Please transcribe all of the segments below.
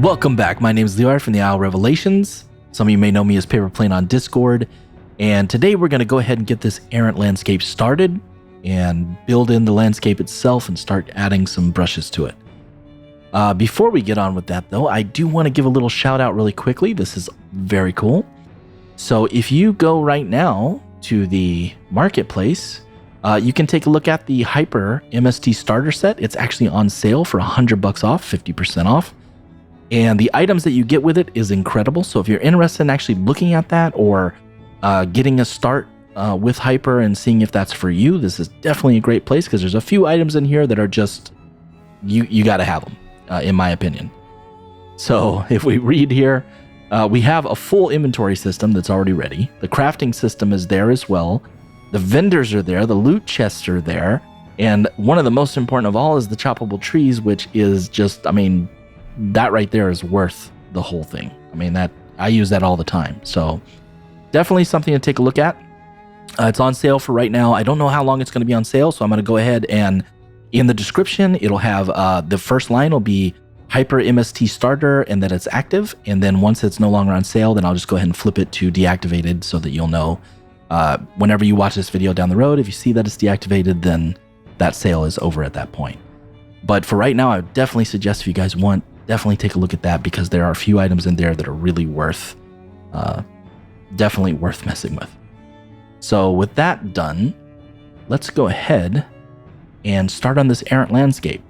Welcome back. My name is Leor from the Isle Revelations. Some of you may know me as Paper Plane on Discord. And today we're going to go ahead and get this errant landscape started and build in the landscape itself and start adding some brushes to it. Before we get on with that though, I do want to give a little shout out really quickly. This is very cool. So if you go right now to the marketplace, you can take a look at the Hyper MST Starter set. It's actually on sale for $100 off, 50% off. And the items that you get with it is incredible. So if you're interested in actually looking at that or getting a start with Hyper and seeing if that's for you, this is definitely a great place because there's a few items in here that are just, you got to have them, in my opinion. So if we read here, we have a full inventory system that's already ready. The crafting system is there as well. The vendors are there. The loot chests are there. And one of the most important of all is the choppable trees, which is just, I mean, that right there is worth the whole thing. I mean, that I use that all the time. So definitely something to take a look at. It's on sale for right now. I don't know how long it's going to be on sale, so I'm going to go ahead and in the description, it'll have the first line will be Hyper MST Starter and that it's active. And then once it's no longer on sale, then I'll just go ahead and flip it to deactivated so that you'll know whenever you watch this video down the road, if you see that it's deactivated, then that sale is over at that point. But for right now, I would definitely suggest if you guys want, definitely take a look at that because there are a few items in there that are really worth, definitely worth messing with. So with that done, let's go ahead and start on this errant landscape.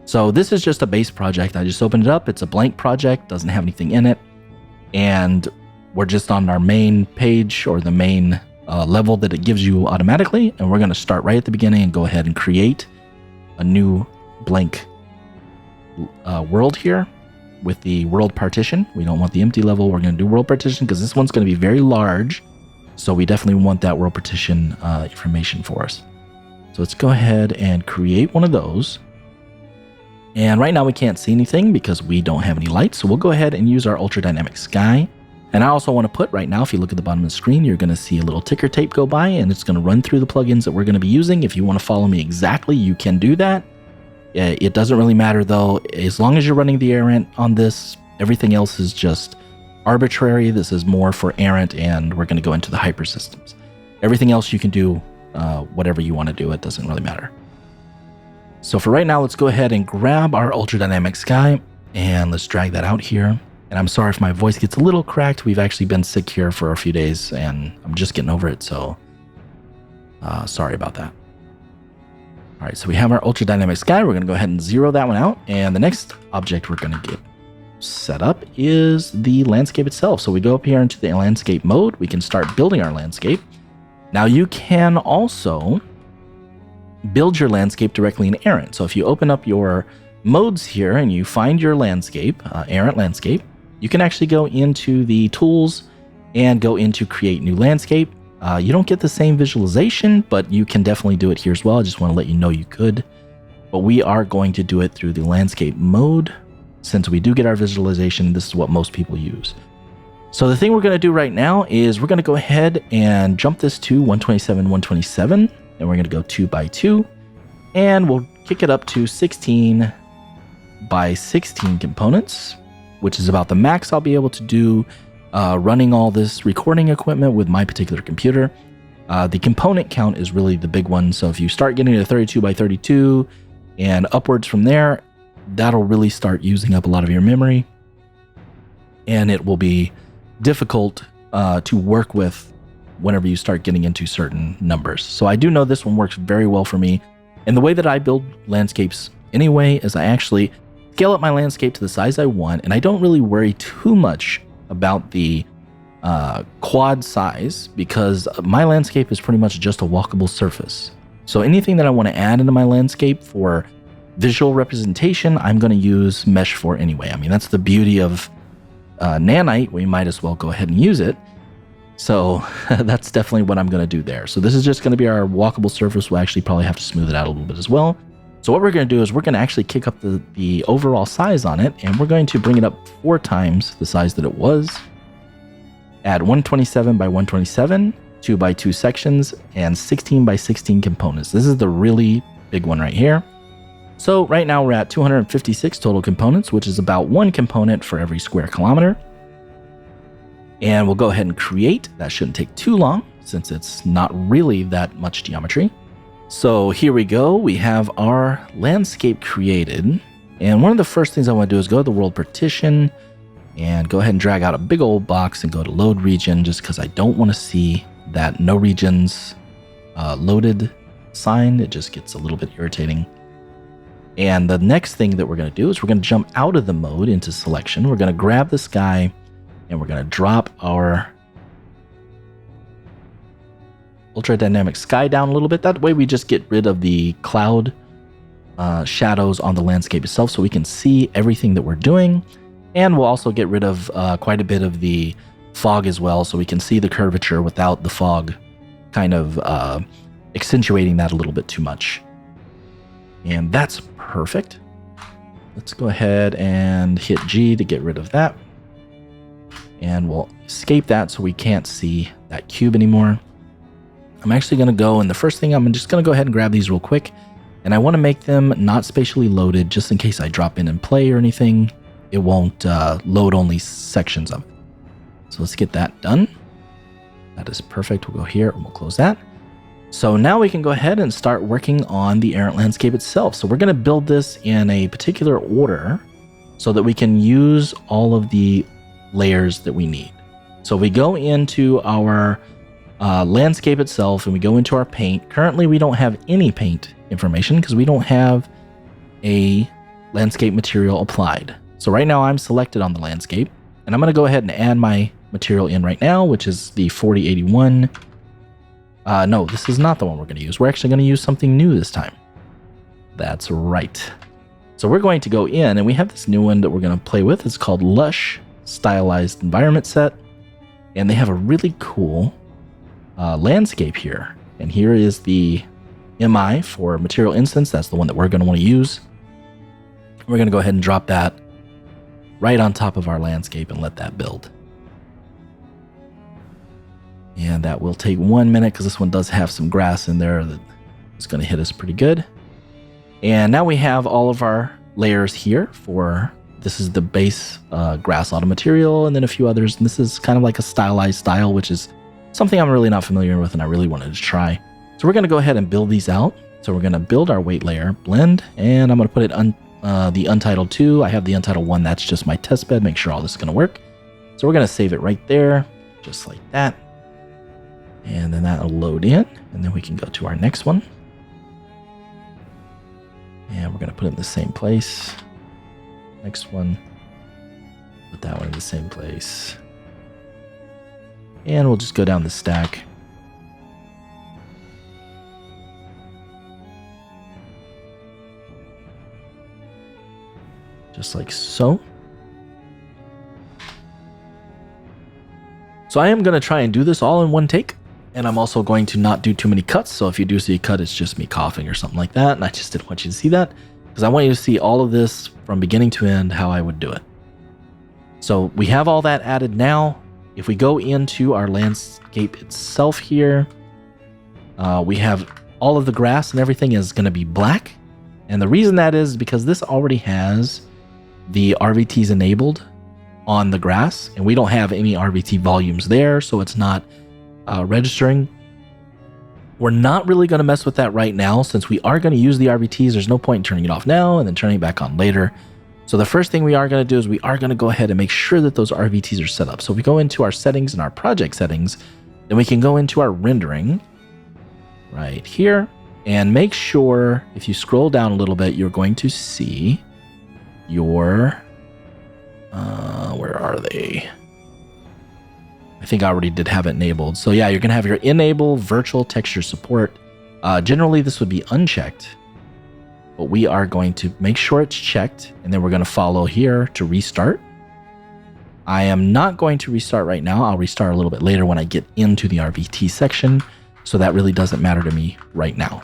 So this is just a base project. I just opened it up. It's a blank project, doesn't have anything in it. And we're just on our main page or the main level that it gives you automatically. And we're going to start right at the beginning and go ahead and create a new blank world here with the world partition. We don't want the empty level. We're going to do world partition because this one's going to be very large. So we definitely want that world partition information for us. So let's go ahead and create one of those. And right now we can't see anything because we don't have any lights. So we'll go ahead and use our ultra dynamic sky. And I also want to put right now, if you look at the bottom of the screen, you're going to see a little ticker tape go by and it's going to run through the plugins that we're going to be using. If you want to follow me exactly, you can do that. It doesn't really matter though. As long as you're running the errant on this, everything else is just arbitrary. This is more for errant and we're going to go into the hyper systems. Everything else you can do whatever you want to do. It doesn't really matter. So for right now, let's go ahead and grab our ultra dynamic sky and let's drag that out here. And I'm sorry if my voice gets a little cracked. We've actually been sick here for a few days and I'm just getting over it. So sorry about that. All right, so we have our ultra dynamic sky. We're going to go ahead and zero that one out. And the next object we're going to get set up is the landscape itself. So we go up here into the landscape mode. We can start building our landscape. Now you can also build your landscape directly in Errant. So if you open up your modes here and you find your landscape, Errant landscape, you can actually go into the tools and go into create new landscape. You don't get the same visualization, but you can definitely do it here as well. I just want to let you know you could, but we are going to do it through the landscape mode. Since we do get our visualization, this is what most people use. So the thing we're going to do right now is we're going to go ahead and jump this to 127, 127, and we're going to go 2 by 2, and we'll kick it up to 16 by 16 components, which is about the max I'll be able to do running all this recording equipment with my particular computer. The component count is really the big one. So if you start getting to 32 by 32 and upwards from there, that'll really start using up a lot of your memory. And it will be difficult to work with whenever you start getting into certain numbers. So I do know this one works very well for me. And the way that I build landscapes anyway is I actually scale up my landscape to the size I want. And I don't really worry too much about the quad size because my landscape is pretty much just a walkable surface. So anything that I want to add into my landscape for visual representation, I'm going to use mesh for anyway. I mean, that's the beauty of nanite. We might as well go ahead and use it. So that's definitely what I'm going to do there. So this is just going to be our walkable surface. We'll actually probably have to smooth it out a little bit as well. So what we're going to do is we're going to actually kick up the overall size on it, and we're going to bring it up 4 times the size that it was. Add 127 by 127, 2 by 2 sections, and 16 by 16 components. This is the really big one right here. So right now we're at 256 total components, which is about 1 component for every square kilometer. And we'll go ahead and create. That shouldn't take too long since it's not really that much geometry. So here we go. We have our landscape created. And one of the first things I want to do is go to the world partition and go ahead and drag out a big old box and go to load region, just because I don't want to see that no regions loaded sign. It just gets a little bit irritating. And the next thing that we're going to do is we're going to jump out of the mode into selection. We're going to grab the sky and we're going to drop our ultra dynamic sky down a little bit. That way we just get rid of the cloud shadows on the landscape itself so we can see everything that we're doing. And we'll also get rid of quite a bit of the fog as well, so we can see the curvature without the fog kind of accentuating that a little bit too much. And that's perfect. Let's go ahead and hit G to get rid of that. And we'll escape that so we can't see that cube anymore. I'm actually going to go, and the first thing I'm just going to go ahead and grab these real quick. And I want to make them not spatially loaded, just in case I drop in and play or anything. It won't load only sections of it. So let's get that done. That is perfect. We'll go here and we'll close that. So now we can go ahead and start working on the errant landscape itself. So we're going to build this in a particular order so that we can use all of the layers that we need. So we go into our landscape itself and we go into our paint. Currently, we don't have any paint information because we don't have a landscape material applied. So right now I'm selected on the landscape and I'm going to go ahead and add my material in right now, which is the 4081. No, this is not the one we're going to use. We're actually going to use something new this time. That's right. So we're going to go in and we have this new one that we're going to play with. It's called Lush Stylized Environment Set. And they have a really cool landscape here. And here is the MI for material instance. That's the one that we're going to want to use. We're going to go ahead and drop that right on top of our landscape and let that build. And that will take 1 minute because this one does have some grass in there that is going to hit us pretty good. And now we have all of our layers here for, this is the base grass auto material and then a few others. And this is kind of like a stylized style, which is something I'm really not familiar with and I really wanted to try. So we're going to go ahead and build these out. So we're going to build our weight layer, blend, and I'm going to put it on the Untitled 2. I have the Untitled 1. That's just my test bed. Make sure all this is going to work. So we're going to save it right there, just like that. And then that'll load in, and then we can go to our next one. And we're going to put it in the same place. Next one. Put that one in the same place. And we'll just go down the stack. Just like so. So I am going to try and do this all in one take. And I'm also going to not do too many cuts. So if you do see a cut, it's just me coughing or something like that. And I just didn't want you to see that because I want you to see all of this from beginning to end, how I would do it. So we have all that added now. If we go into our landscape itself here, we have all of the grass and everything is going to be black. And the reason that is because this already has the RVTs enabled on the grass. And we don't have any RVT volumes there. So it's not registering. We're not really going to mess with that right now since we are going to use the RVTs. There's no point in turning it off now and then turning it back on later. So the first thing we are going to do is we are going to go ahead and make sure that those RVTs are set up. So if we go into our settings and our project settings, then we can go into our rendering right here and make sure if you scroll down a little bit, you're going to see your, where are they? I think I already did have it enabled. So yeah, you're going to have your enable virtual texture support. Generally, this would be unchecked, but we are going to make sure it's checked. And then we're going to follow here to restart. I am not going to restart right now. I'll restart a little bit later when I get into the RVT section. So that really doesn't matter to me right now.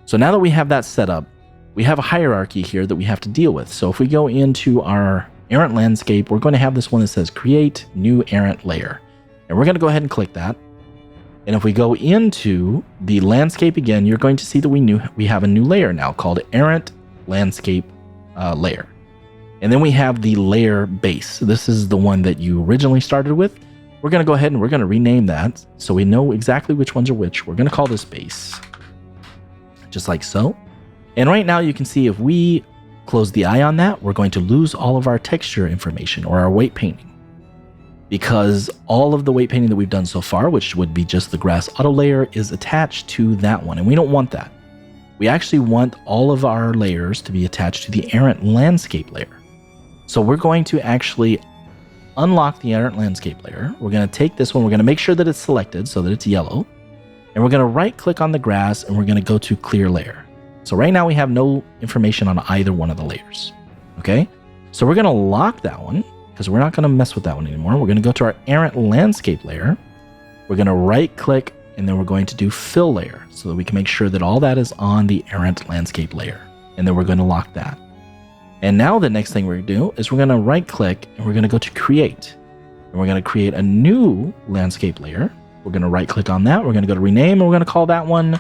So now that we have that set up, we have a hierarchy here that we have to deal with. So if we go into our errant landscape, we're going to have this one that says create new errant layer. And we're going to go ahead and click that. And if we go into the landscape again, you're going to see that we have a new layer now called Errant landscape layer. And then we have the layer base. This is the one that you originally started with. We're going to go ahead and we're going to rename that so we know exactly which ones are which. We're going to call this base, just like so. And right now you can see if we close the eye on that, we're going to lose all of our texture information or our weight painting, because all of the weight painting that we've done so far, which would be just the grass auto layer, is attached to that one. And we don't want that. We actually want all of our layers to be attached to the Errant landscape layer. So we're going to actually unlock the Errant landscape layer. We're going to take this one. We're going to make sure that it's selected so that it's yellow. And we're going to right click on the grass and we're going to go to clear layer. So right now we have no information on either one of the layers. Okay. So we're going to lock that one because we're not going to mess with that one anymore. We're going to go to our Errant landscape layer. We're going to right click and then we're going to do fill layer so that we can make sure that all that is on the Errant landscape layer. And then we're going to lock that. And now the next thing we're going to do is we're going to right click and we're going to go to create. And we're going to create a new landscape layer. We're going to right click on that. We're going to go to rename and we're going to call that one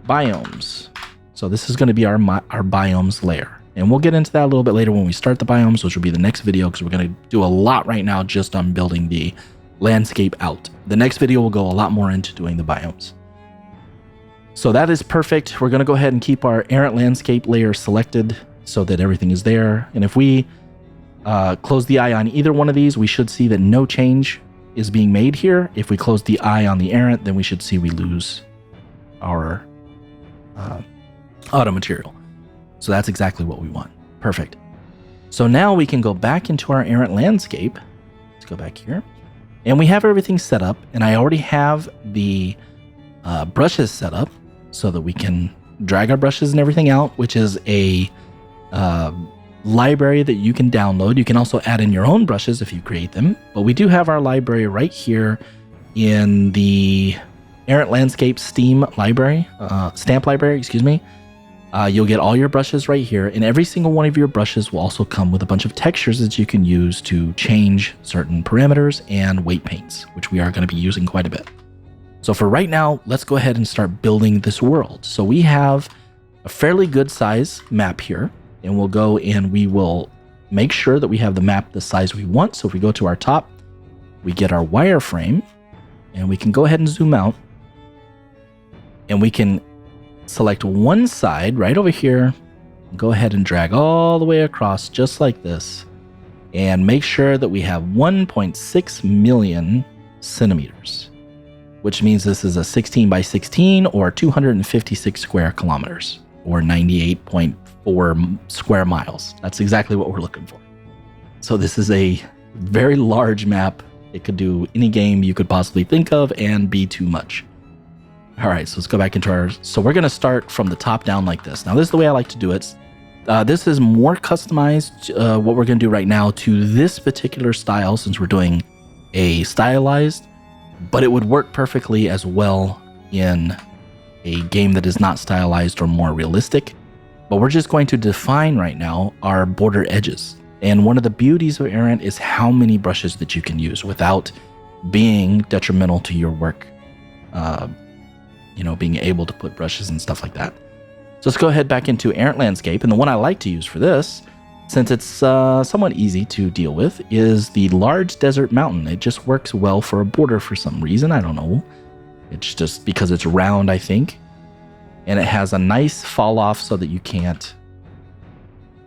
biomes. So this is going to be our biomes layer. And we'll get into that a little bit later when we start the biomes, which will be the next video, because we're going to do a lot right now just on building the landscape out. The next video will go a lot more into doing the biomes. So that is perfect. We're going to go ahead and keep our Errant landscape layer selected so that everything is there. And if we close the eye on either one of these, we should see that no change is being made here. If we close the eye on the Errant, then we should see we lose our auto material. So that's exactly what we want. Perfect. So now we can go back into our Errant landscape. Let's go back here. And we have everything set up. And I already have the brushes set up so that we can drag our brushes and everything out, which is a library that you can download. You can also add in your own brushes if you create them. But we do have our library right here in the Errant Landscape stamp library, excuse me. You'll get all your brushes right here, and every single one of your brushes will also come with a bunch of textures that you can use to change certain parameters and weight paints, which we are going to be using quite a bit. So for right now, let's go ahead and start building this world. So we have a fairly good size map here, and we'll go and we will make sure that we have the map the size we want. So if we go to our top, we get our wireframe, and we can go ahead and zoom out, and we can select one side right over here, and go ahead and drag all the way across just like this, and make sure that we have 1.6 million centimeters, which means this is a 16 by 16 or 256 square kilometers or 98.4 square miles. That's exactly what we're looking for. So this is a very large map. It could do any game you could possibly think of and be too much. All right, so let's go back into our... So we're going to start from the top down like this. Now, this is the way I like to do it. This is more customized, what we're going to do right now, to this particular style, since we're doing a stylized, but it would work perfectly as well in a game that is not stylized or more realistic. But we're just going to define right now our border edges. And one of the beauties of Errant is how many brushes that you can use without being detrimental to your work. Being able to put brushes and stuff like that. So let's go ahead back into Errant Landscape. And the one I like to use for this, since it's somewhat easy to deal with, is the large desert mountain. It just works well for a border for some reason. I don't know. It's just because it's round, I think. And it has a nice fall off so that you can't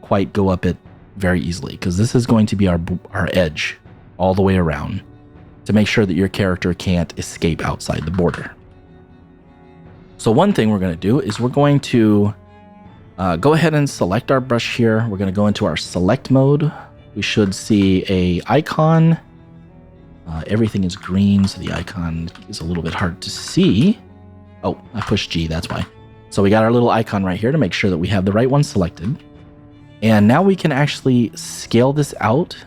quite go up it very easily, because this is going to be our edge all the way around to make sure that your character can't escape outside the border. So one thing we're going to do is we're going to go ahead and select our brush here. We're going to go into our select mode. We should see a icon. Everything is green, so the icon is a little bit hard to see. Oh, I pushed G, that's why. So we got our little icon right here to make sure that we have the right one selected. And now we can actually scale this out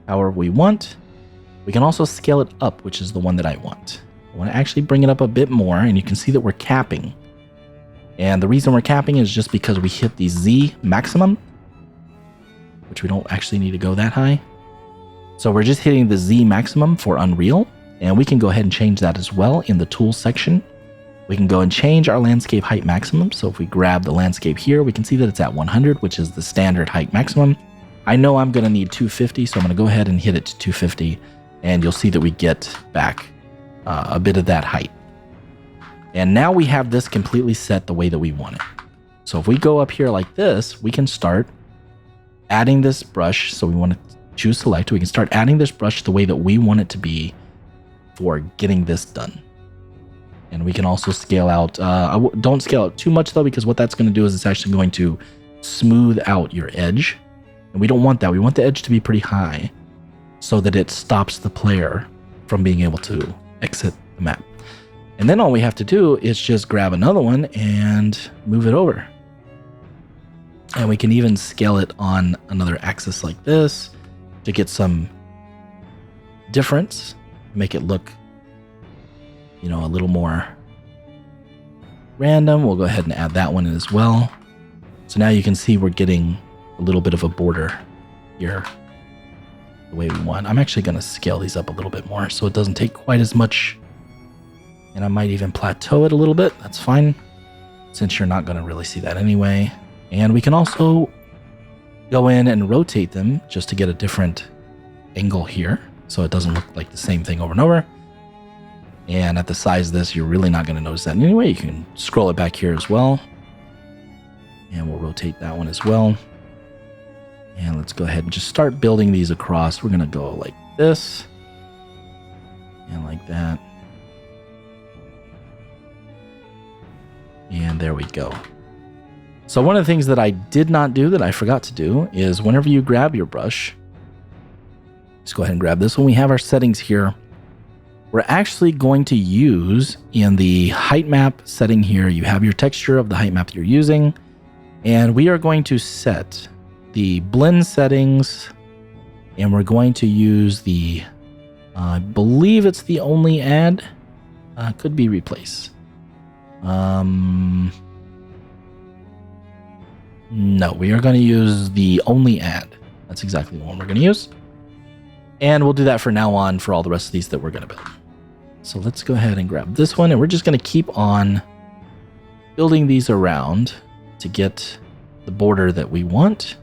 however we want. We can also scale it up, which is the one that I want. I want to actually bring it up a bit more, and you can see that we're capping. And the reason we're capping is just because we hit the Z maximum, which we don't actually need to go that high. So we're just hitting the Z maximum for Unreal, and we can go ahead and change that as well in the tools section. We can go and change our landscape height maximum. So if we grab the landscape here, we can see that it's at 100, which is the standard height maximum. I know I'm going to need 250, so I'm going to go ahead and hit it to 250, and you'll see that we get back a bit of that height. And now we have this completely set the way that we want it. So if we go up here like this, we can start adding this brush. So we want to choose select. We can start adding this brush the way that we want it to be for getting this done. And we can also scale out. Don't scale out too much though, because what that's going to do is it's actually going to smooth out your edge. And we don't want that. We want the edge to be pretty high so that it stops the player from being able to exit the map. And then all we have to do is just grab another one and move it over. And we can even scale it on another axis like this to get some difference, make it look, you know, a little more random. We'll go ahead and add that one in as well. So now you can see we're getting a little bit of a border here the way we want. I'm actually going to scale these up a little bit more so it doesn't take quite as much. And I might even plateau it a little bit. That's fine, since you're not going to really see that anyway. And we can also go in and rotate them just to get a different angle here, so it doesn't look like the same thing over and over. And at the size of this, you're really not going to notice that anyway. You can scroll it back here as well. And we'll rotate that one as well. And let's go ahead and just start building these across. We're going to go like this and like that. And there we go. So one of the things that I did not do, that I forgot to do, is whenever you grab your brush, let's go ahead and grab this one. We have our settings here. We're actually going to use in the height map setting here, you have your texture of the height map that you're using, and we are going to set the blend settings, and we're going to use the, I believe it's the only add, could be replace. No, we are going to use the only add. That's exactly the one we're going to use. And we'll do that for now on for all the rest of these that we're going to build. So let's go ahead and grab this one, and we're just going to keep on building these around to get the border that we want.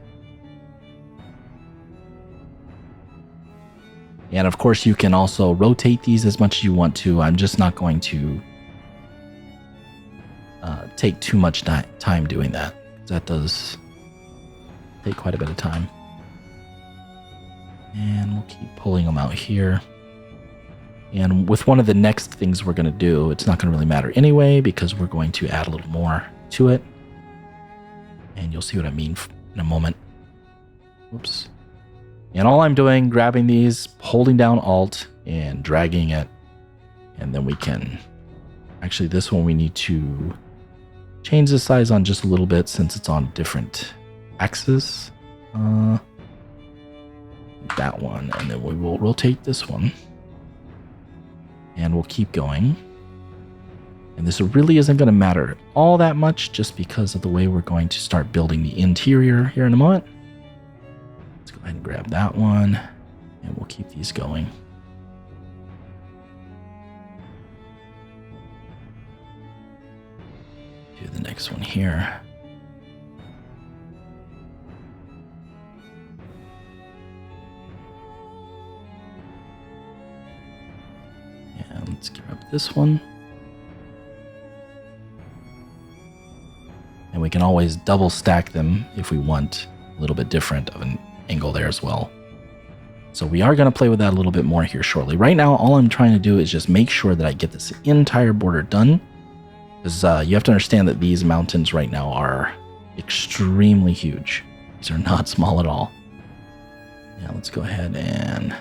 And of course, you can also rotate these as much as you want to. I'm just not going to take too much time doing that. That does take quite a bit of time. And we'll keep pulling them out here. And with one of the next things we're going to do, it's not going to really matter anyway, because we're going to add a little more to it. And you'll see what I mean in a moment. Whoops. And all I'm doing, grabbing these, holding down Alt and dragging it. And then we can, actually this one we need to change the size on just a little bit since it's on different axes. That one, and then we will rotate this one. And we'll keep going. And this really isn't going to matter all that much just because of the way we're going to start building the interior here in a moment. Let's go ahead and grab that one, and we'll keep these going. Do the next one here. And let's grab this one. And we can always double stack them if we want a little bit different of an angle there as well. So we are going to play with that a little bit more here shortly. Right now, all I'm trying to do is just make sure that I get this entire border done. Because you have to understand that these mountains right now are extremely huge. These are not small at all. Yeah, let's go ahead and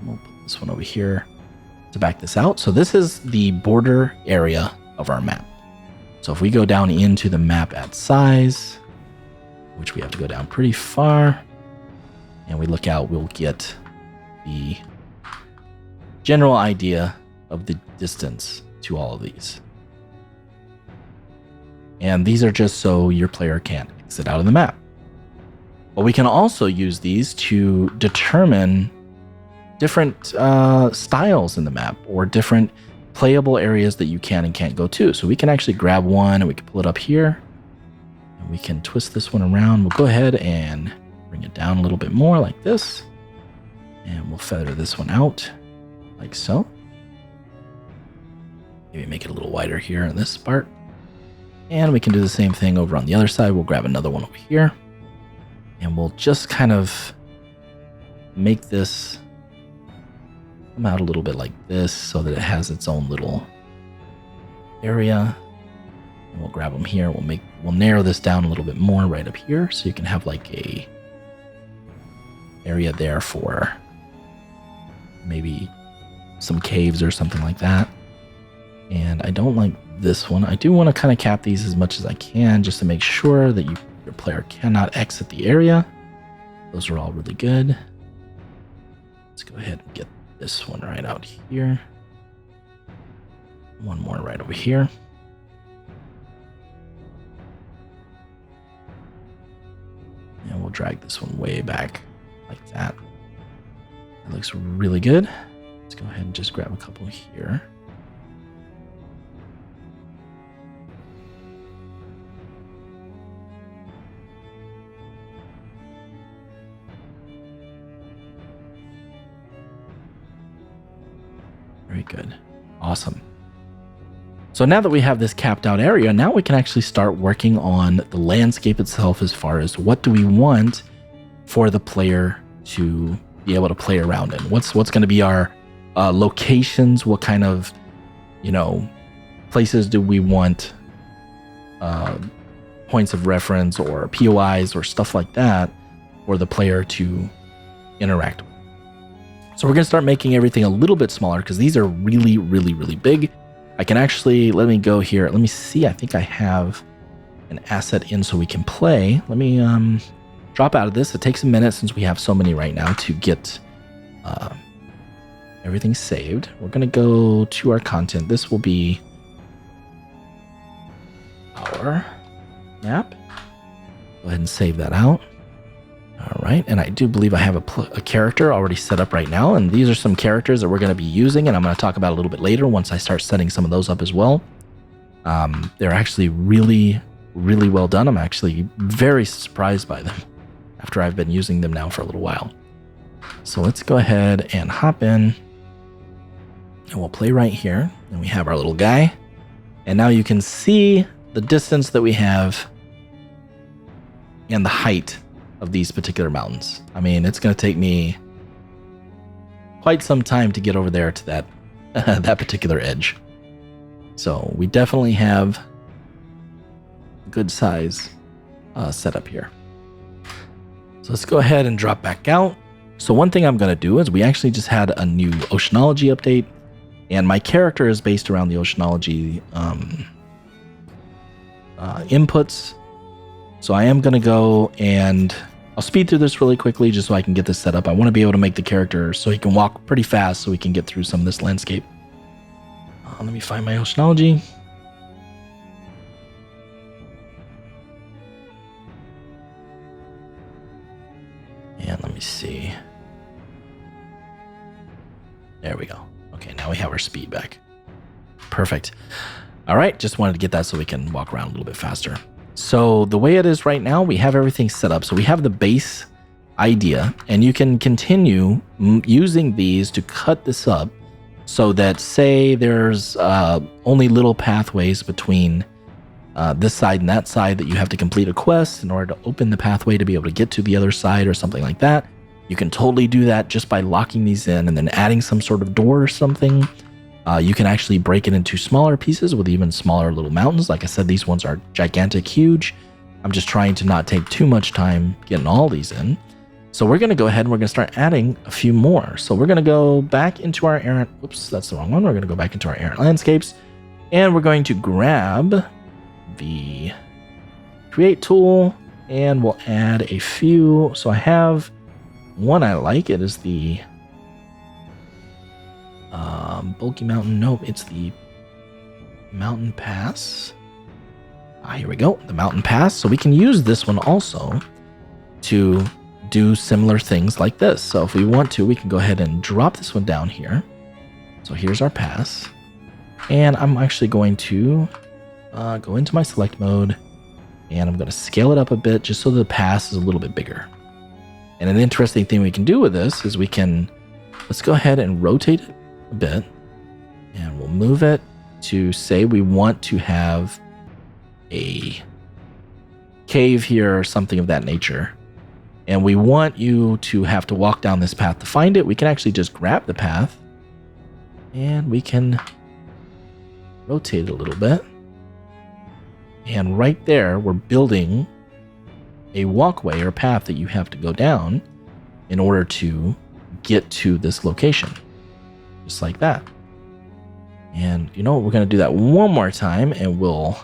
we'll put this one over here to back this out. So this is the border area of our map. So if we go down into the map at size, which we have to go down pretty far, and we look out, we'll get the general idea of the distance to all of these. And these are just so your player can't exit out of the map. But we can also use these to determine different styles in the map or different playable areas that you can and can't go to. So we can actually grab one and we can pull it up here. And we can twist this one around. We'll go ahead and bring it down a little bit more like this. And we'll feather this one out like so. Maybe make it a little wider here in this part. And we can do the same thing over on the other side. We'll grab another one over here. And we'll just kind of make this come out a little bit like this so that it has its own little area. And we'll grab them here. We'll narrow this down a little bit more right up here so you can have like a area there for maybe some caves or something like that. And I don't like this one. I do want to kind of cap these as much as I can just to make sure that your player cannot exit the area. Those are all really good. Let's go ahead and get this one right out here. One more right over here. And we'll drag this one way back like that. That looks really good. Let's go ahead and just grab a couple here. Very good. Awesome. So now that we have this capped out area, now we can actually start working on the landscape itself as far as what do we want for the player to be able to play around in. What's going to be our locations? What kind of, places do we want points of reference or POIs or stuff like that for the player to interact with? So we're going to start making everything a little bit smaller because these are really, really, really big. I can actually, let me go here. Let me see. I think I have an asset in so we can play. Let me drop out of this. It takes a minute since we have so many right now to get everything saved. We're going to go to our content. This will be our map. Go ahead and save that out. All right, and I do believe I have a character already set up right now, and these are some characters that we're going to be using, and I'm going to talk about a little bit later once I start setting some of those up as well. They're actually really, really well done. I'm actually very surprised by them after I've been using them now for a little while. So let's go ahead and hop in, and we'll play right here, and we have our little guy, and now you can see the distance that we have and the height of these particular mountains. I mean, it's going to take me quite some time to get over there to that that particular edge. So we definitely have a good size setup here. So let's go ahead and drop back out. So one thing I'm going to do is we actually just had a new oceanology update, and my character is based around the oceanology inputs. So I am going to go and I'll speed through this really quickly just so I can get this set up. I want to be able to make the character so he can walk pretty fast so we can get through some of this landscape. Let me find my oceanology. And let me see. There we go. Okay, now we have our speed back. Perfect. All right, just wanted to get that so we can walk around a little bit faster. So the way it is right now, we have everything set up. So we have the base idea, and you can continue using these to cut this up so that, say, there's only little pathways between this side and that side that you have to complete a quest in order to open the pathway to be able to get to the other side or something like that. You can totally do that just by locking these in and then adding some sort of door or something. You can actually break it into smaller pieces with even smaller little mountains. Like I said, these ones are gigantic, huge. I'm just trying to not take too much time getting all these in. So we're going to go ahead and we're going to start adding a few more. So we're going to go back into our Errant. Oops, that's the wrong one. We're going to go back into our Errant landscapes, and we're going to grab the create tool, and we'll add a few. So I have one I like. It is the bulky mountain. Nope, it's the mountain pass. Here we go, the mountain pass. So we can use this one also to do similar things like this. So if we want to, we can go ahead and drop this one down here. So here's our pass. And I'm actually going to go into my select mode, and I'm going to scale it up a bit just so the pass is a little bit bigger. And an interesting thing we can do with this is let's go ahead and rotate it a bit, and we'll move it to say we want to have a cave here or something of that nature. And we want you to have to walk down this path to find it. We can actually just grab the path and we can rotate it a little bit. And right there, we're building a walkway or path that you have to go down in order to get to this location. Just like that. And you know what? We're going to do that one more time, and we'll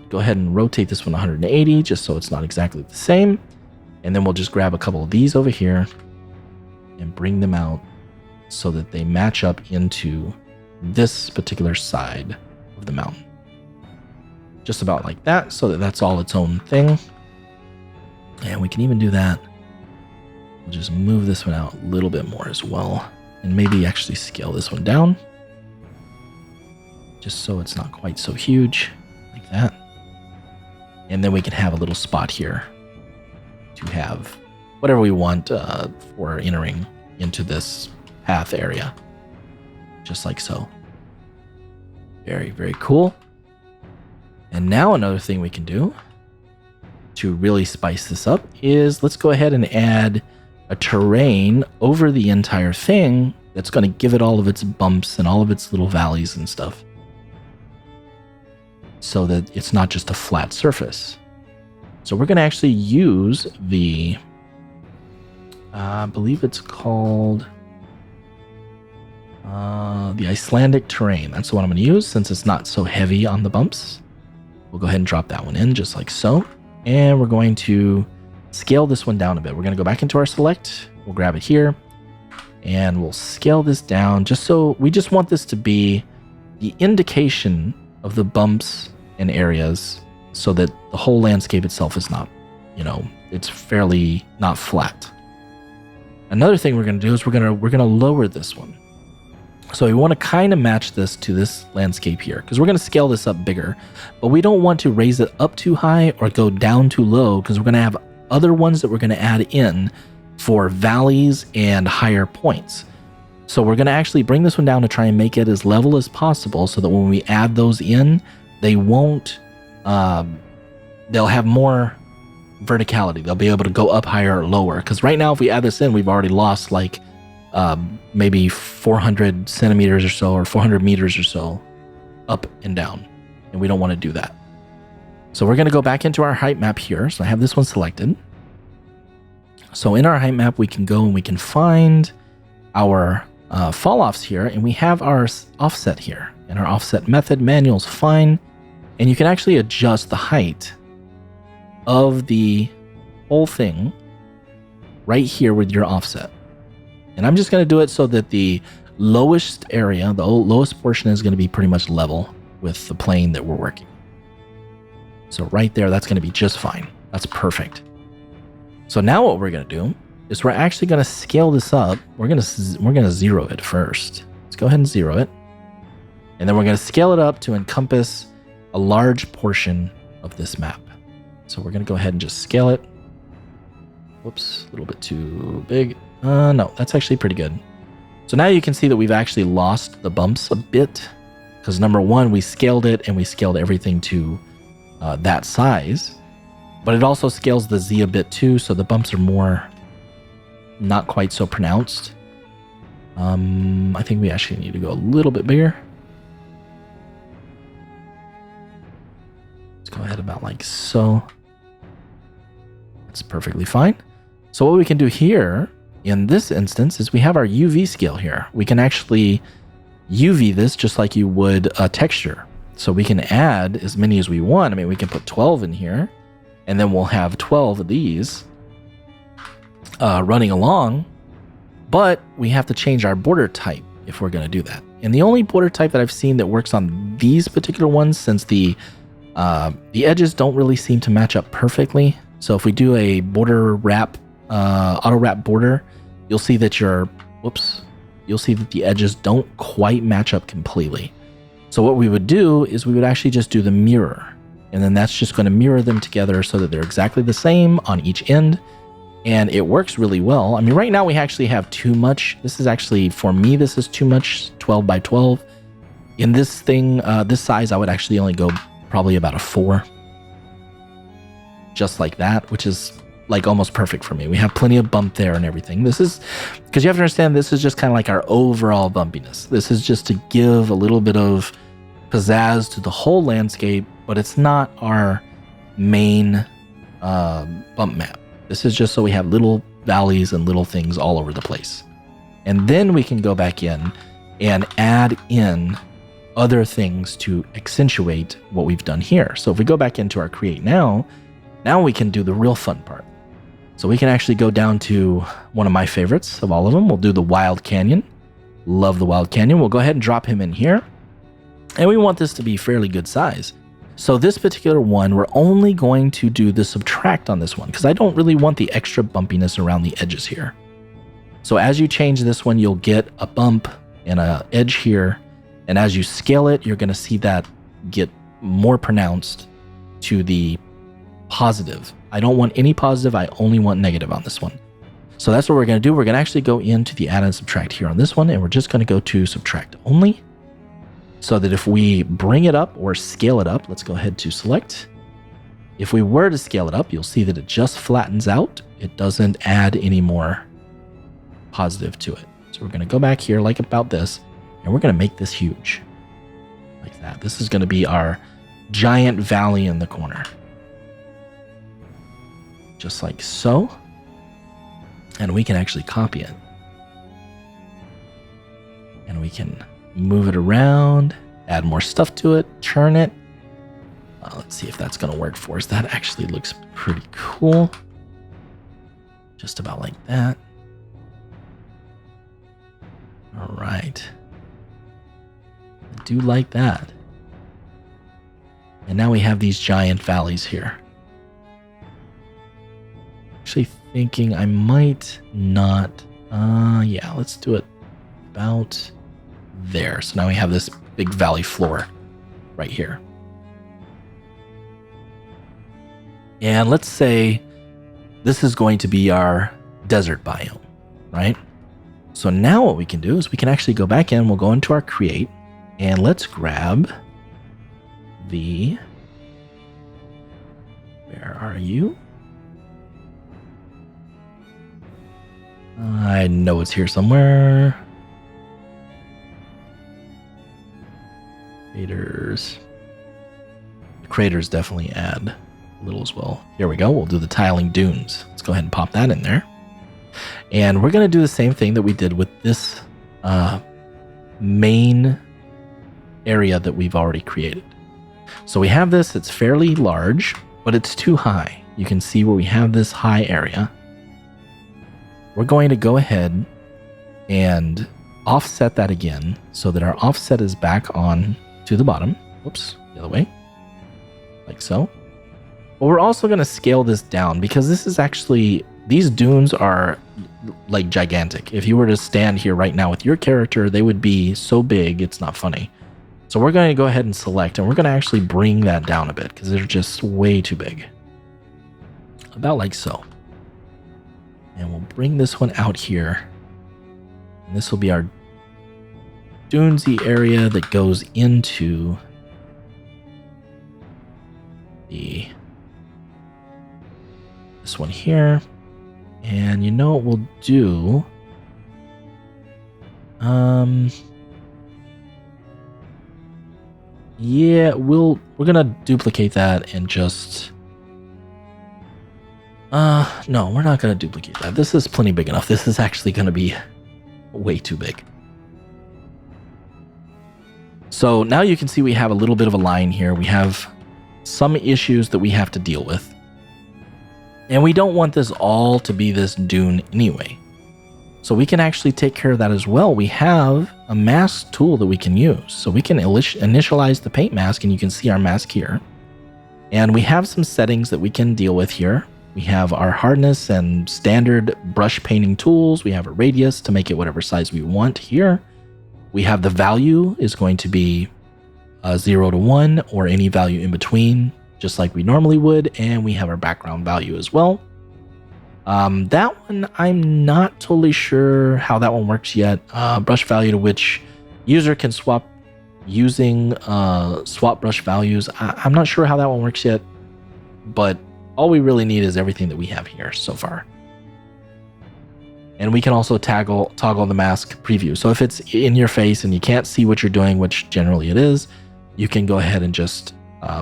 go ahead and rotate this one 180 just so it's not exactly the same. And then we'll just grab a couple of these over here and bring them out so that they match up into this particular side of the mountain. Just about like that, so that that's all its own thing. And we can even do that. We'll just move this one out a little bit more as well. And maybe actually scale this one down. Just so it's not quite so huge, like that. And then we can have a little spot here to have whatever we want for entering into this path area. Just like so. Very, very cool. And now another thing we can do to really spice this up is let's go ahead and add a terrain over the entire thing that's going to give it all of its bumps and all of its little valleys and stuff, so that it's not just a flat surface. So we're going to actually use the, I believe it's called the Icelandic terrain. That's the one I'm going to use since it's not so heavy on the bumps. We'll go ahead and drop that one in just like so. And we're going to scale this one down a bit. We're going to go back into our select. We'll grab it here and we'll scale this down just so we just want this to be the indication of the bumps and areas so that the whole landscape itself is not, it's fairly not flat. Another thing we're going to do is we're going to lower this one. So we want to kind of match this to this landscape here because we're going to scale this up bigger, but we don't want to raise it up too high or go down too low because we're going to have other ones that we're going to add in for valleys and higher points. So we're going to actually bring this one down to try and make it as level as possible so that when we add those in, they won't, they'll have more verticality. They'll be able to go up higher or lower. Because right now, if we add this in, we've already lost like maybe 400 centimeters or so, or 400 meters or so up and down. And we don't want to do that. So we're going to go back into our height map here. So I have this one selected. So in our height map, we can go and we can find our fall offs here, and we have our offset here. And our offset method manual is fine. And you can actually adjust the height of the whole thing right here with your offset. And I'm just going to do it so that the lowest area, the lowest portion is going to be pretty much level with the plane that we're working. So right there, that's going to be just fine. That's perfect. So now what we're going to do is we're actually going to scale this up. We're going to zero it first. Let's go ahead and zero it. And then we're going to scale it up to encompass a large portion of this map. So we're going to go ahead and just scale it. Whoops, a little bit too big. No, that's actually pretty good. So now you can see that we've actually lost the bumps a bit because number one, we scaled it and we scaled everything to that size, but it also scales the Z a bit too. So the bumps are more, not quite so pronounced. I think we actually need to go a little bit bigger. Let's go ahead about like so. That's perfectly fine. So what we can do here in this instance is we have our UV scale here. We can actually UV this just like you would a texture. So we can add as many as we want. I mean, we can put 12 in here, and then we'll have 12 of these running along, but we have to change our border type if we're going to do that. And the only border type that I've seen that works on these particular ones, since the edges don't really seem to match up perfectly. So if we do a border wrap, auto wrap border, you'll see that your, whoops, you'll see that the edges don't quite match up completely. So what we would do is we would actually just do the mirror. And then that's just going to mirror them together so that they're exactly the same on each end. And it works really well. I mean, right now we actually have too much. This is actually, for me, this is too much, 12 by 12. In this thing, this size, I would actually only go probably about a 4. Just like that, which is like almost perfect for me. We have plenty of bump there and everything. This is, because you have to understand, this is just kind of like our overall bumpiness. This is just to give a little bit of pizzazz to the whole landscape, but it's not our main bump map. This is just so we have little valleys and little things all over the place. And then we can go back in and add in other things to accentuate what we've done here. So if we go back into our create now we can do the real fun part. So we can actually go down to one of my favorites of all of them. We'll do the Wild Canyon. Love the Wild Canyon. We'll go ahead and drop him in here. And we want this to be fairly good size. So this particular one, we're only going to do the subtract on this one because I don't really want the extra bumpiness around the edges here. So as you change this one, you'll get a bump and an edge here. And as you scale it, you're going to see that get more pronounced to the positive. I don't want any positive. I only want negative on this one. So that's what we're going to do. We're going to actually go into the add and subtract here on this one. And we're just going to go to subtract only. So that if we bring it up or scale it up, let's go ahead to select. If we were to scale it up, you'll see that it just flattens out. It doesn't add any more positive to it. So we're going to go back here like about this, and we're going to make this huge like that. This is going to be our giant valley in the corner. Just like so. And we can actually copy it. And we can move it around, add more stuff to it, churn it. Let's see if that's going to work for us. That actually looks pretty cool. Just about like that. All right. I do like that. And now we have these giant valleys here. Actually thinking I might not. Yeah, let's do it about there. So now we have this big valley floor right here. And let's say this is going to be our desert biome, right? So now what we can do is we can actually go back in, we'll go into our create, and let's grab the, where are you? I know it's here somewhere. Craters. The craters definitely add a little as well. Here we go. We'll do the tiling dunes. Let's go ahead and pop that in there. And we're going to do the same thing that we did with this main area that we've already created. So we have this. It's fairly large, but it's too high. You can see where we have this high area. We're going to go ahead and offset that again so that our offset is back on to the bottom. Whoops, the other way. Like so. But we're also going to scale this down because this is actually, these dunes are like gigantic. If you were to stand here right now with your character, they would be so big, it's not funny. So we're going to go ahead and select, and we're going to actually bring that down a bit because they're just way too big. About like so. And we'll bring this one out here. And this will be our dunesy area that goes into this one here. And you know what we'll do? Yeah, we're gonna duplicate that and just no, we're not gonna duplicate that. This is plenty big enough. This is actually gonna be way too big. So now you can see we have a little bit of a line here. We have some issues that we have to deal with. And we don't want this all to be this dune anyway. So we can actually take care of that as well. We have a mask tool that we can use. So we can initialize the paint mask, and you can see our mask here. And we have some settings that we can deal with here. We have our hardness and standard brush painting tools. We have a radius to make it whatever size we want here. We have the value is going to be 0 to 1 or any value in between, just like we normally would. And we have our background value as well. That one, I'm not totally sure how that one works yet. Brush value to which user can swap using swap brush values. I'm not sure how that one works yet, but all we really need is everything that we have here so far. And we can also toggle the mask preview. So if it's in your face and you can't see what you're doing, which generally it is, you can go ahead and just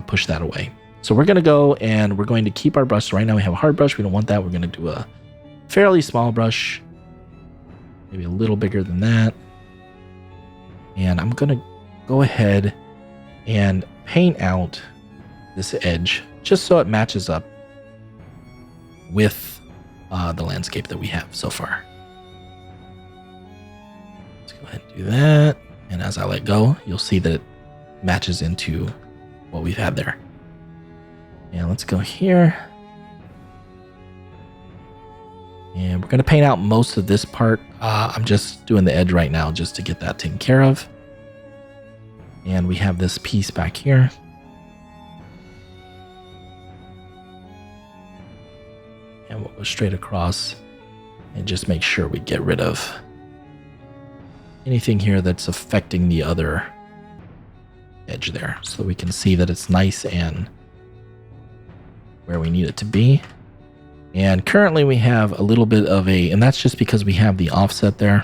push that away. So we're going to go and we're going to keep our brush. So right now we have a hard brush. We don't want that. We're going to do a fairly small brush, maybe a little bigger than that. And I'm going to go ahead and paint out this edge just so it matches up with the landscape that we have so far. Let's go ahead and do that. And as I let go, you'll see that it matches into what we've had there. And let's go here. And we're going to paint out most of this part. I'm just doing the edge right now just to get that taken care of. And we have this piece back here. And we'll go straight across and just make sure we get rid of anything here that's affecting the other edge there, so we can see that it's nice and where we need it to be. And currently we have a little bit of and that's just because we have the offset there.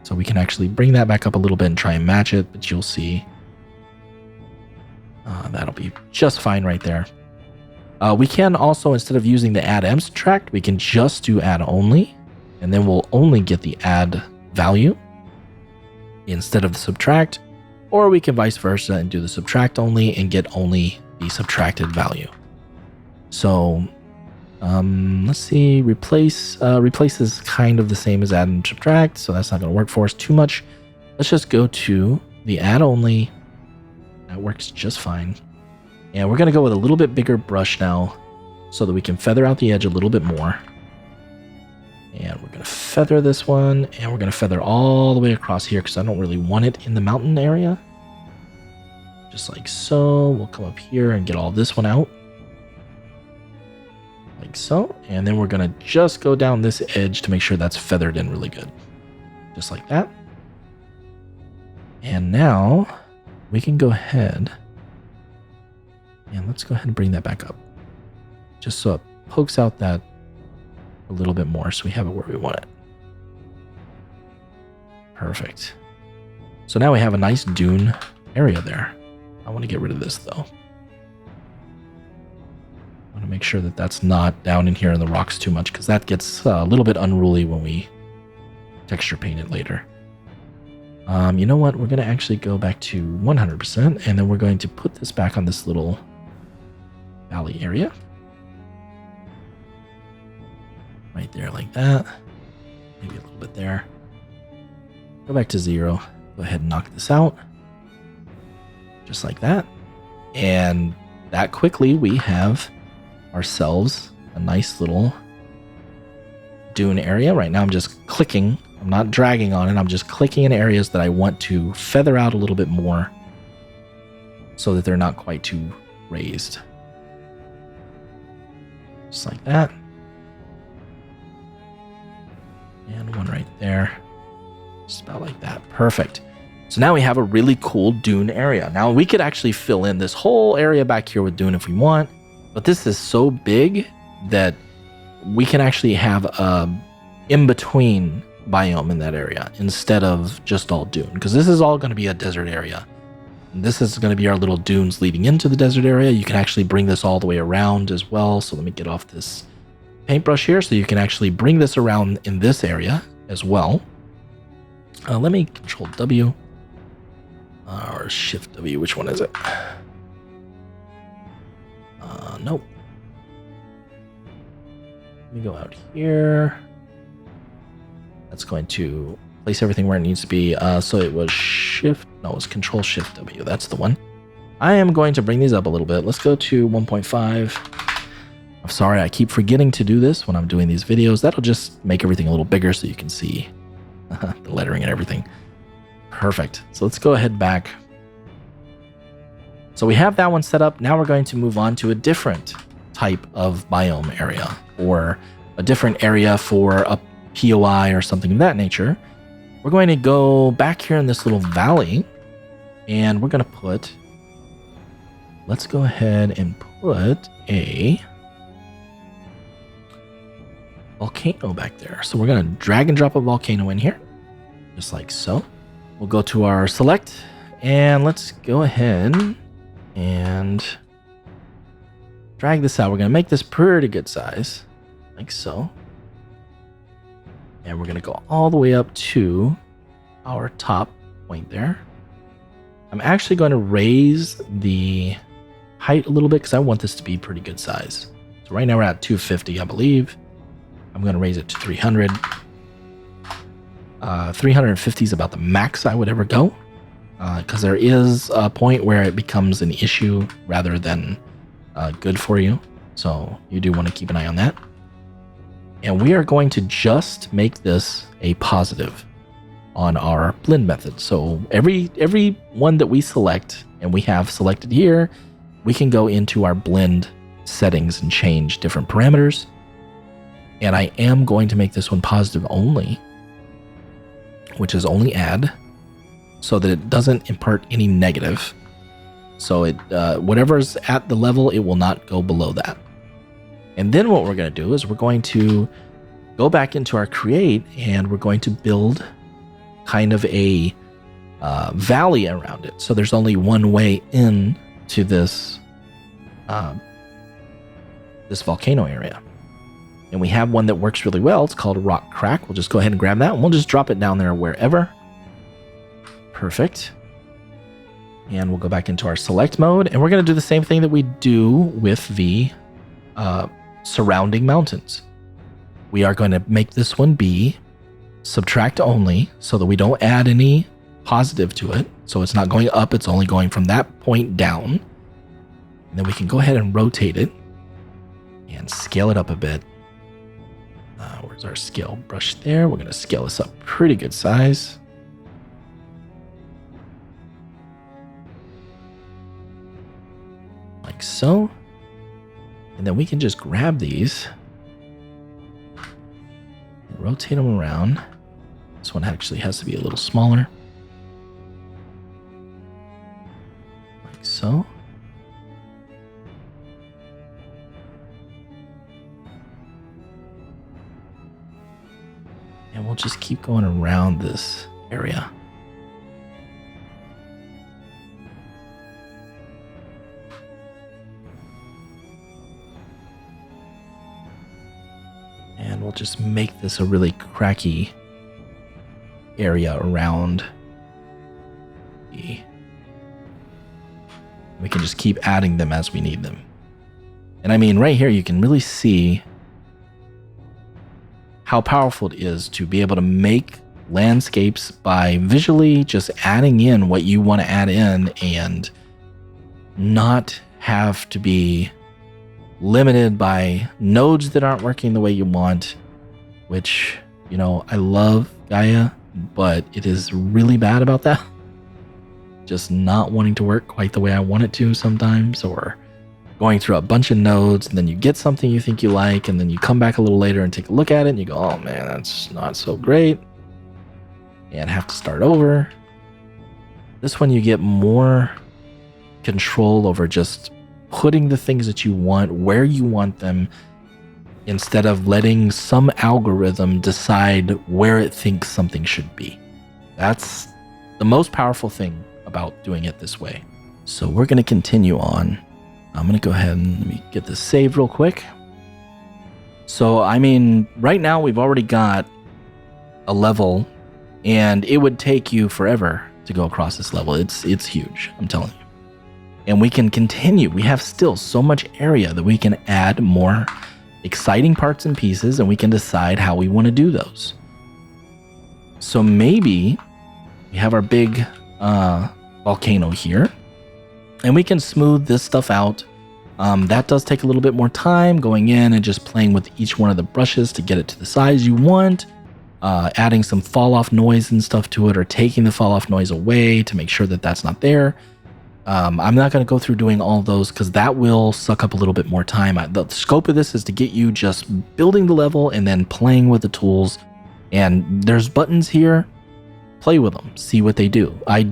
So we can actually bring that back up a little bit and try and match it, but you'll see that'll be just fine right there. We can also, instead of using the add M subtract, we can just do add only, and then we'll only get the add value instead of the subtract, or we can vice versa and do the subtract only and get only the subtracted value. So let's see, replace is kind of the same as add and subtract, so that's not going to work for us too much. Let's just go to the add only. That works just fine. And we're going to go with a little bit bigger brush now so that we can feather out the edge a little bit more. And we're going to feather this one, and we're going to feather all the way across here because I don't really want it in the mountain area. Just like so. We'll come up here and get all this one out. Like so. And then we're going to just go down this edge to make sure that's feathered in really good. Just like that. And now we can go ahead and let's go ahead and bring that back up. Just so it pokes out that a little bit more so we have it where we want it. Perfect. So now we have a nice dune area there. I want to get rid of this though. I want to make sure that that's not down in here in the rocks too much because that gets a little bit unruly when we texture paint it later. You know what? We're going to actually go back to 100% and then we're going to put this back on this little valley area. Right there like that. Maybe a little bit there. Go back to 0. Go ahead and knock this out. Just like that. And that quickly we have ourselves a nice little dune area. Right now I'm just clicking. I'm not dragging on it. I'm just clicking in areas that I want to feather out a little bit more so that they're not quite too raised. Just like that. And one right there. Just about like that. Perfect. So now we have a really cool dune area. Now we could actually fill in this whole area back here with dune if we want, but this is so big that we can actually have a in-between biome in that area instead of just all dune, because this is all going to be a desert area. And this is going to be our little dunes leading into the desert area. You can actually bring this all the way around as well. So let me get off this paintbrush here so you can actually bring this around in this area as well. Let me Control W or Shift W. Which one is it? Nope. Let me go out here. That's going to place everything where it needs to be. So it was it was Control Shift W. That's the one. I am going to bring these up a little bit. Let's go to 1.5. I'm sorry, I keep forgetting to do this when I'm doing these videos. That'll just make everything a little bigger so you can see the lettering and everything. Perfect. So let's go ahead back. So we have that one set up. Now we're going to move on to a different type of biome area, or a different area for a POI or something of that nature. We're going to go back here in this little valley, and we're going to put, let's go ahead and put a volcano back there. So we're going to drag and drop a volcano in here, just like so. We'll go to our select, and let's go ahead and drag this out. We're going to make this pretty good size, like so. And we're going to go all the way up to our top point there. I'm actually going to raise the height a little bit because I want this to be pretty good size. So right now we're at 250, I believe. I'm going to raise it to 300. 350 is about the max I would ever go, because there is a point where it becomes an issue rather than good for you. So you do want to keep an eye on that. And we are going to just make this a positive on our blend method. So every one that we select, and we have selected here, we can go into our blend settings and change different parameters. And I am going to make this one positive only, which is only add, so that it doesn't impart any negative. So it whatever's at the level, it will not go below that. And then what we're going to do is we're going to go back into our create, and we're going to build kind of a valley around it. So there's only one way in to this this volcano area. And we have one that works really well. It's called Rock Crack. We'll just go ahead and grab that, and we'll just drop it down there wherever. Perfect. And we'll go back into our select mode, and we're going to do the same thing that we do with the surrounding mountains. We are going to make this one be subtract only, so that we don't add any positive to it. So it's not going up, it's only going from that point down. And then we can go ahead and rotate it and scale it up a bit. Where's our scale brush there? We're going to scale this up pretty good size. Like so. And then we can just grab these and rotate them around. This one actually has to be a little smaller. Like so. And we'll just keep going around this area. And we'll just make this a really cracky area around the... We can just keep adding them as we need them. And I mean, right here, you can really see how powerful it is to be able to make landscapes by visually just adding in what you want to add in, and not have to be limited by nodes that aren't working the way you want, which, you know, I love Gaia, but it is really bad about that. Just not wanting to work quite the way I want it to sometimes, or going through a bunch of nodes, and then you get something you think you like, and then you come back a little later and take a look at it, and you go, oh man, that's not so great, and have to start over. This one, you get more control over just putting the things that you want where you want them, instead of letting some algorithm decide where it thinks something should be. That's the most powerful thing about doing it this way. So we're going to continue on. I'm going to go ahead and let me get this saved real quick. So, I mean, right now we've already got a level, and it would take you forever to go across this level. It's huge, I'm telling you. And we can continue. We have still so much area that we can add more exciting parts and pieces, and we can decide how we want to do those. So maybe we have our big volcano here, and we can smooth this stuff out That does take a little bit more time, going in and just playing with each one of the brushes to get it to the size you want, adding some fall off noise and stuff to it, or taking the fall off noise away to make sure that that's not there. I'm not going to go through doing all of those because that will suck up a little bit more time. The scope of this is to get you just building the level and then playing with the tools. And there's buttons here. Play with them. See what they do. I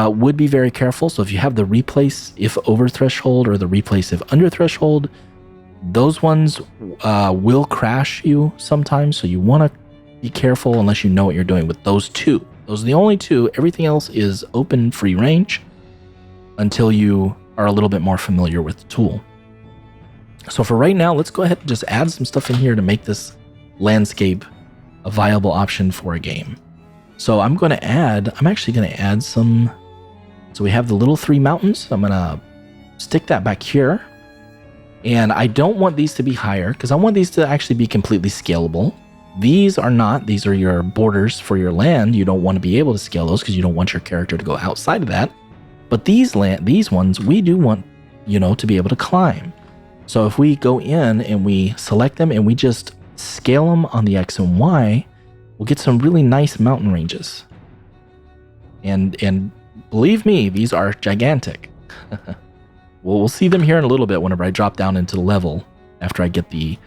would be very careful. So if you have the replace if over threshold or the replace if under threshold, those ones will crash you sometimes. So you want to be careful unless you know what you're doing with those two. Those are the only two. Everything else is open free range until you are a little bit more familiar with the tool. So for right now, let's go ahead and just add some stuff in here to make this landscape a viable option for a game. So I'm actually going to add some. So we have the little 3 mountains. I'm going to stick that back here. And I don't want these to be higher because I want these to actually be completely scalable. These are not. These are your borders for your land. You don't want to be able to scale those because you don't want your character to go outside of that. But these ones, we do want, to be able to climb. So if we go in and we select them and we just scale them on the X and Y, we'll get some really nice mountain ranges. And believe me, these are gigantic. We'll see them here in a little bit whenever I drop down into the level after I get the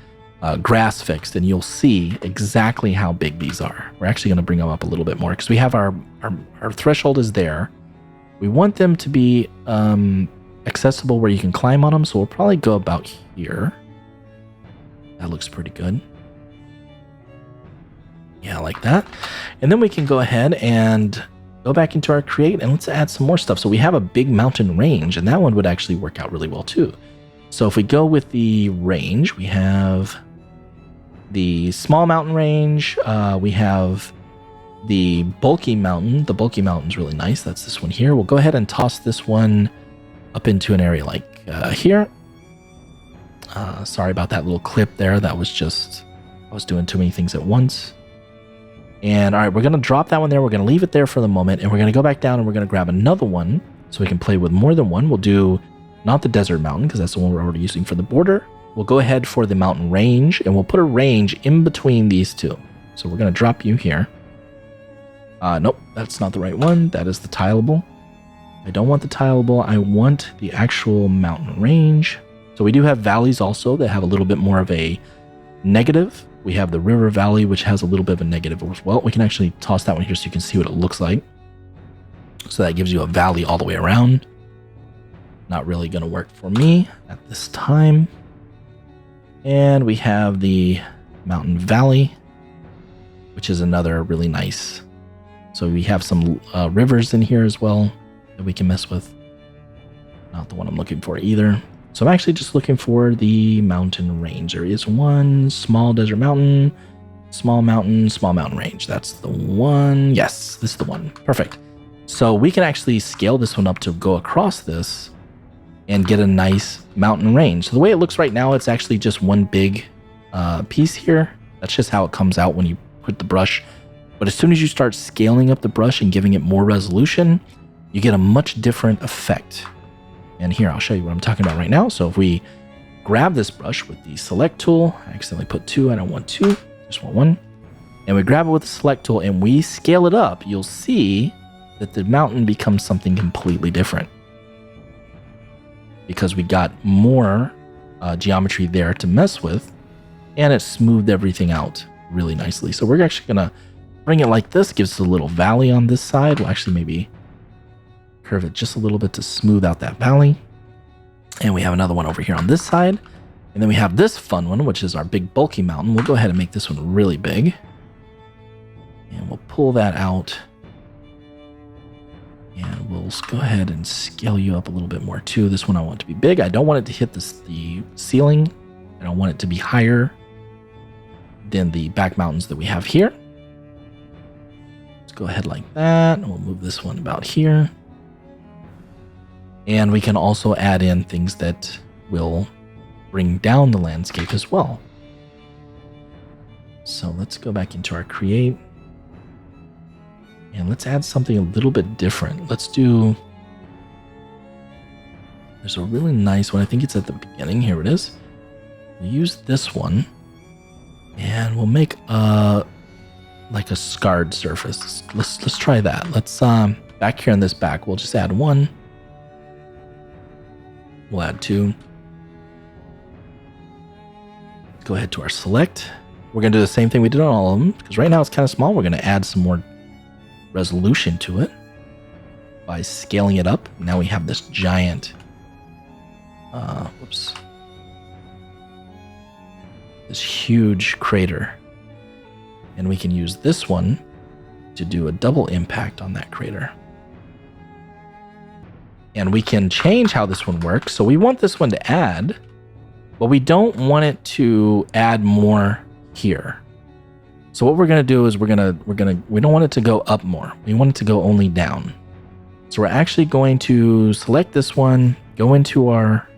grass fixed, and you'll see exactly how big these are. We're actually going to bring them up a little bit more because we have our threshold is there. We want them to be accessible where you can climb on them, so we'll probably go about here. That looks pretty good. Yeah, like that. And then we can go ahead and go back into our create and let's add some more stuff. So we have a big mountain range, and that one would actually work out really well too. So if we go with the range, we have the small mountain range. We have the bulky mountain. The bulky mountain's really nice. That's this one here. We'll go ahead and toss this one up into an area like here. Sorry about that little clip there. That was just, I was doing too many things at once. And all right, we're going to drop that one there. We're going to leave it there for the moment. And we're going to go back down and we're going to grab another one so we can play with more than one. We'll do not the desert mountain because that's the one we're already using for the border. We'll go ahead for the mountain range and we'll put a range in between these two. So we're going to drop you here. Nope, that's not the right one. That is the tileable. I don't want the tileable. I want the actual mountain range. So we do have valleys also that have a little bit more of a negative. We have the river valley, which has a little bit of a negative as well. We can actually toss that one here so you can see what it looks like. So that gives you a valley all the way around. Not really going to work for me at this time. And we have the mountain valley, which is another really nice. So we have some rivers in here as well that we can mess with. Not the one I'm looking for either. So I'm actually just looking for the mountain range. There is one small desert mountain, small mountain range. That's the one. Yes, this is the one. Perfect. So we can actually scale this one up to go across this and get a nice mountain range. So the way it looks right now, it's actually just one big piece here. That's just how it comes out when you put the brush. But as soon as you start scaling up the brush and giving it more resolution, you get a much different effect. And here, I'll show you what I'm talking about right now. So if we grab this brush with the select tool, I accidentally put 2, I don't want 2, just want 1. And we grab it with the select tool and we scale it up, you'll see that the mountain becomes something completely different. Because we got more geometry there to mess with, and it smoothed everything out really nicely. So we're actually gonna bring it like this, gives us a little valley on this side. We'll actually maybe curve it just a little bit to smooth out that valley. And we have another one over here on this side. And then we have this fun one, which is our big bulky mountain. We'll go ahead and make this one really big. And we'll pull that out. And we'll go ahead and scale you up a little bit more too. This one I want to be big. I don't want it to hit the ceiling. I don't want it to be higher than the back mountains that we have here. Let's go ahead like that. And we'll move this one about here. And we can also add in things that will bring down the landscape as well. So let's go back into our create. And let's add something a little bit different. Let's do There's a really nice one. I think it's at the beginning. Here it is. We'll use this one, and we'll make like a scarred surface. Let's try that. Let's back here on this back, we'll just add 1. We'll add 2. Go ahead to our select. We're gonna do the same thing we did on all of them, because right now it's kind of small. We're gonna add some more resolution to it by scaling it up. Now we have this giant this huge crater, and we can use this one to do a double impact on that crater. And we can change how this one works. So we want this one to add, but we don't want it to add more here. So what we're going to do is we don't want it to go up more. We want it to go only down. So we're actually going to select this one, go into our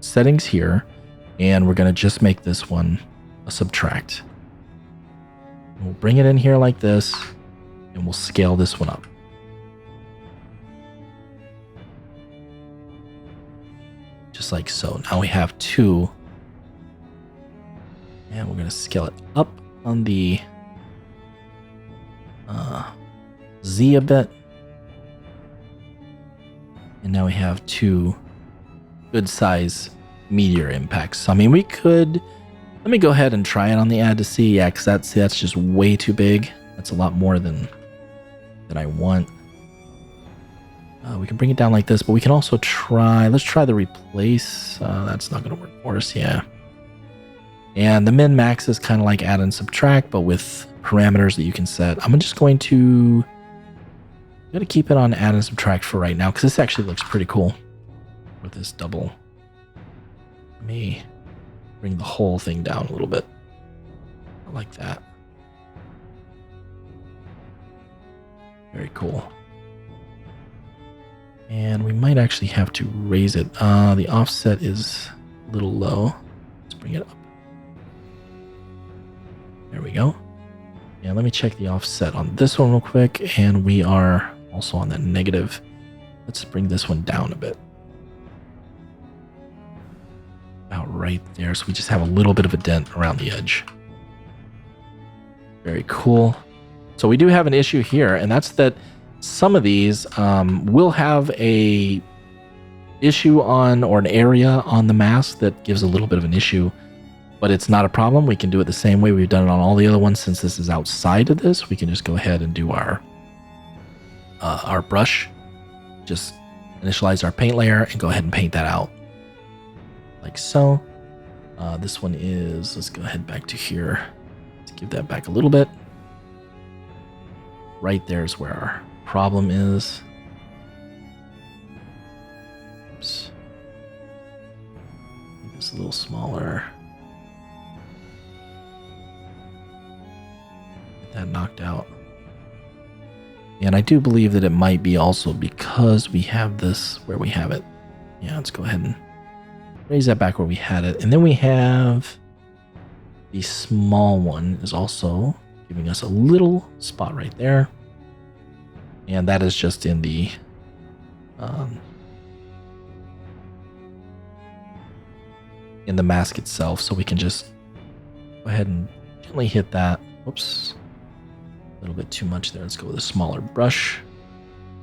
settings here, and we're going to just make this one a subtract. We'll bring it in here like this, and we'll scale this one up. Just like so. Now we have 2. And we're going to scale it up on the Z a bit. And now we have 2 good size meteor impacts. So, I mean, we could, let me go ahead and try it on the ad to see. Yeah, because that's just way too big. That's a lot more than I want. We can bring it down like this, but we can also try, let's try the replace. That's not going to work for us. Yeah. And the min max is kind of like add and subtract, but with parameters that you can set. I'm just going to keep it on add and subtract for right now, because this actually looks pretty cool with this double. Let me bring the whole thing down a little bit. I like that. Very cool. And we might actually have to raise it. The offset is a little low. Let's bring it up. There we go. And let me check the offset on this one real quick. And we are also on that negative. Let's bring this one down a bit. About right there. So we just have a little bit of a dent around the edge. Very cool. So we do have an issue here, and that's that some of these will have a issue on, or an area on the mask that gives a little bit of an issue, but it's not a problem. We can do it the same way we've done it on all the other ones. Since this is outside of this, we can just go ahead and do our brush, just initialize our paint layer and go ahead and paint that out like so. This one is, let's go ahead back to here. Let's give that back a little bit. Right there is where our problem is. Oops. Make this a little smaller. Get that knocked out. And I do believe that it might be also because we have this where we have it. Yeah, let's go ahead and raise that back where we had it. And then we have the small one is also giving us a little spot right there. And that is just in the mask itself. So we can just go ahead and gently hit that. Whoops. A little bit too much there. Let's go with a smaller brush.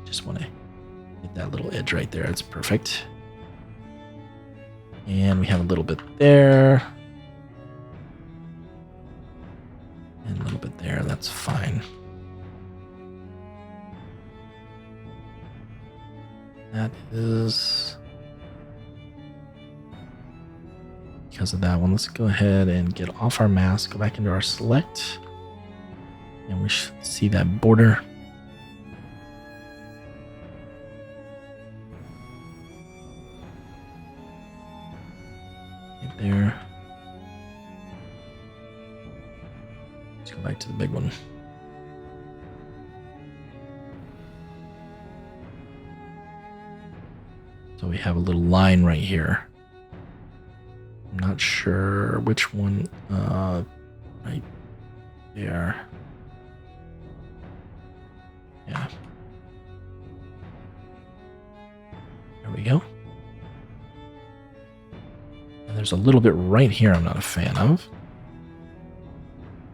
Just want to hit that little edge right there. It's perfect. And we have a little bit there. And a little bit there. That's fine. That is because of that one. Let's go ahead and get off our mask, go back into our select, and we should see that border. Right there. Let's go back to the big one. So we have a little line right here. I'm not sure which one, right there. Yeah. There we go. There's a little bit right here I'm not a fan of.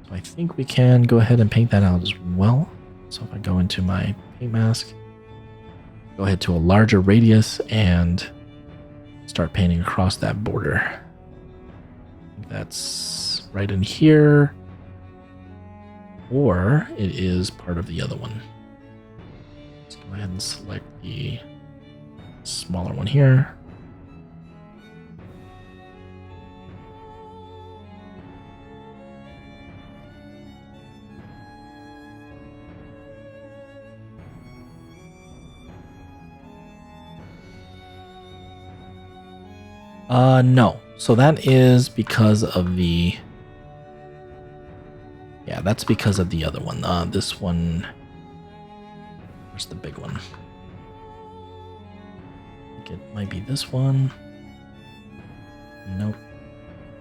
So I think we can go ahead and paint that out as well. So if I go into my paint mask, go ahead to a larger radius and start painting across that border. I think that's right in here, or it is part of the other one. Let's go ahead and select the smaller one here. No. So that is because of the... Yeah, that's because of the other one. This one... Where's the big one? I think it might be this one. Nope.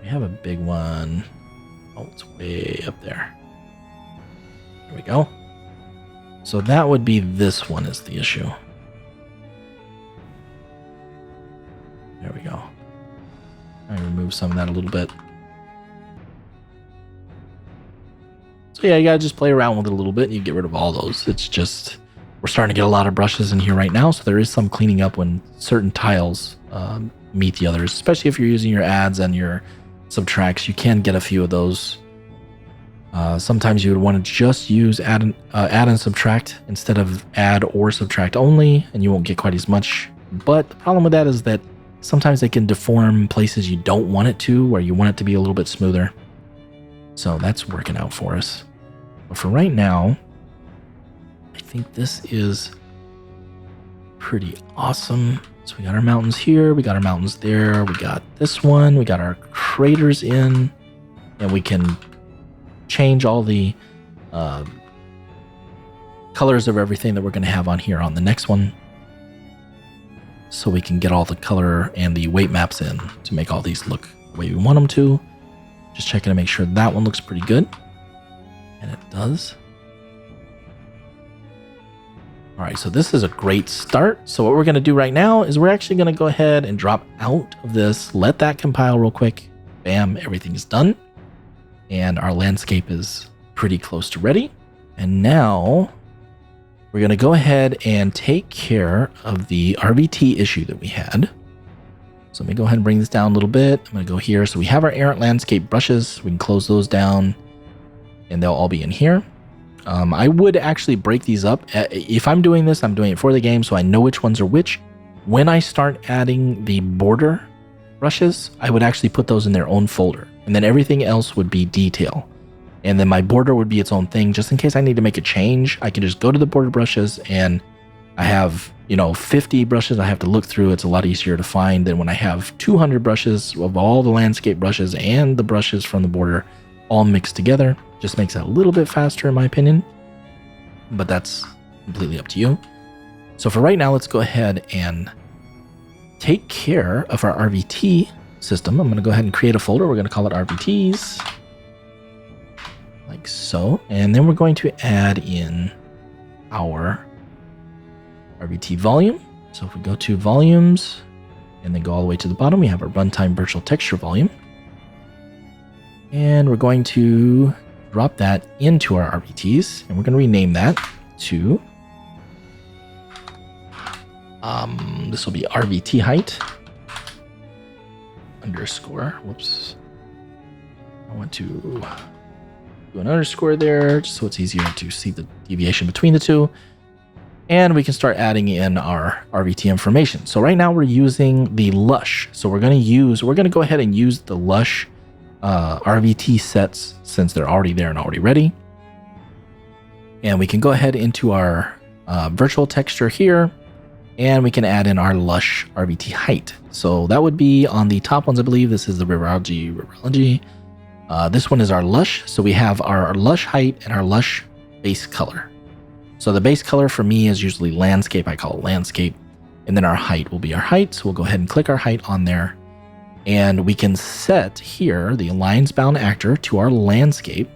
We have a big one. Oh, it's way up there. There we go. So that would be this one is the issue. There we go. I remove some of that a little bit. So yeah, you gotta just play around with it a little bit and you get rid of all those. It's just, we're starting to get a lot of brushes in here right now, so there is some cleaning up when certain tiles meet the others, especially if you're using your adds and your subtracts. You can get a few of those. Sometimes you would want to just use add and subtract instead of add or subtract only, and you won't get quite as much. But the problem with that is that sometimes they can deform places you don't want it to, where you want it to be a little bit smoother. So that's working out for us. But for right now, I think this is pretty awesome. So we got our mountains here, we got our mountains there, we got this one, we got our craters in, and we can change all the colors of everything that we're going to have on here on the next one. So we can get all the color and the weight maps in to make all these look the way we want them to. Just checking to make sure that one looks pretty good. And it does. All right, so this is a great start. So what we're going to do right now is we're actually going to go ahead and drop out of this, let that compile real quick. Bam, everything is done. And our landscape is pretty close to ready. And now we're going to go ahead and take care of the RVT issue that we had. So let me go ahead and bring this down a little bit. I'm going to go here. So we have our Errant landscape brushes. We can close those down and they'll all be in here. I would actually break these up. If I'm doing this, I'm doing it for the game, so I know which ones are which. When I start adding the border brushes, I would actually put those in their own folder, and then everything else would be detail. And then my border would be its own thing. Just in case I need to make a change, I can just go to the border brushes, and I have, 50 brushes I have to look through. It's a lot easier to find than when I have 200 brushes of all the landscape brushes and the brushes from the border all mixed together. Just makes it a little bit faster in my opinion, but that's completely up to you. So for right now, let's go ahead and take care of our RVT system. I'm going to go ahead and create a folder. We're going to call it RVTs, like so. And then we're going to add in our RVT volume. So if we go to volumes and then go all the way to the bottom, we have our runtime virtual texture volume. And we're going to drop that into our RVTs, and we're going to rename that to, this will be RVT height underscore, whoops. I want to do an underscore there just so it's easier to see the deviation between the two. And we can start adding in our RVT information. So right now we're using the Lush. So we're going to go ahead and use the Lush RVT sets since they're already there and already ready. And we can go ahead into our virtual texture here, and we can add in our Lush RVT height. So that would be on the top ones, I believe. This is the Riverology. This one is our Lush. So we have our Lush height and our Lush base color. So the base color for me is usually landscape. I call it landscape. And then our height will be our height. So we'll go ahead and click our height on there. And we can set here the lines bound actor to our landscape.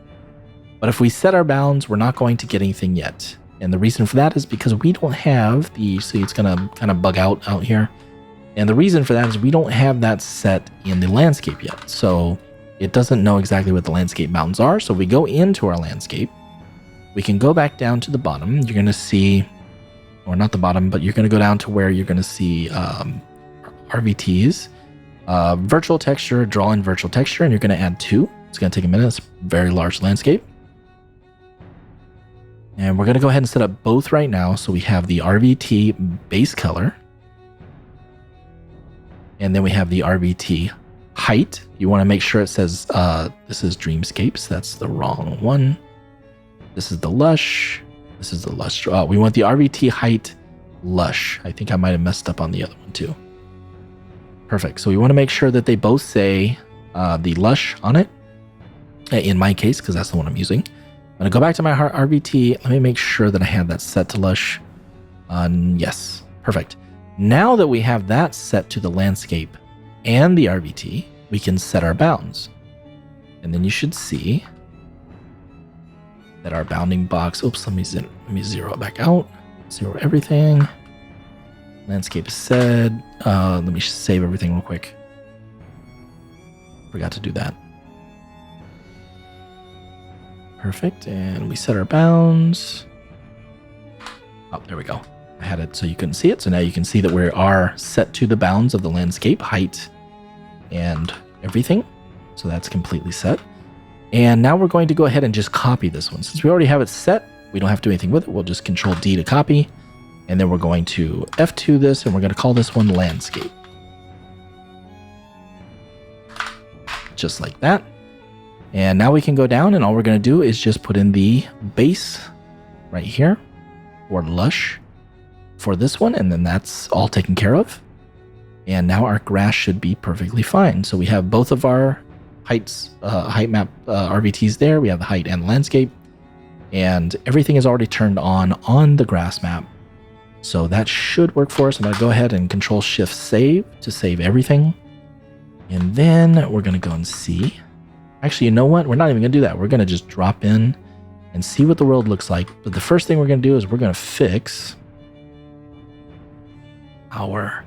But if we set our bounds, we're not going to get anything yet. And the reason for that is because we don't have the, see, it's going to kind of bug out here. And the reason for that is we don't have that set in the landscape yet. So it doesn't know exactly what the landscape mountains are. So we go into our landscape. We can go back down to the bottom. You're going to see, or not the bottom, but you're going to go down to where you're going to see RVTs, virtual texture, draw in virtual texture, and you're going to add 2. It's going to take a minute. It's a very large landscape. And we're going to go ahead and set up both right now. So we have the RVT base color. And then we have the RVT height. You want to make sure it says this is Dreamscapes. That's the wrong one. This is the lush. This is the lush. We want the RVT height lush. I think I might have messed up on the other one too. Perfect. So we want to make sure that they both say the lush on it. In my case, because that's the one I'm using. I'm going to go back to my RVT. Let me make sure that I have that set to lush. Yes. Perfect. Now that we have that set to the landscape and the RVT, we can set our bounds. And then you should see that our bounding box, oops, let me zero it back out. Zero everything. Landscape is set. Let me save everything real quick. Forgot to do that. Perfect. And we set our bounds. Oh, there we go. I had it so you couldn't see it. So now you can see that we are set to the bounds of the landscape, height, and everything. So that's completely set. And now we're going to go ahead and just copy this one. Since we already have it set, we don't have to do anything with it. We'll just Control D to copy. And then we're going to F2 this, and we're going to call this one landscape. Just like that. And now we can go down, and all we're going to do is just put in the base right here, or lush, for this one, and then that's all taken care of. And now our grass should be perfectly fine. So we have both of our height map RVTs there. We have the height and the landscape, and everything is already turned on the grass map. So that should work for us. I'm going to go ahead and Control Shift save to save everything. And then we're going to go and see. Actually, you know what? We're not even going to do that. We're going to just drop in and see what the world looks like. But the first thing we're going to do is we're going to fix our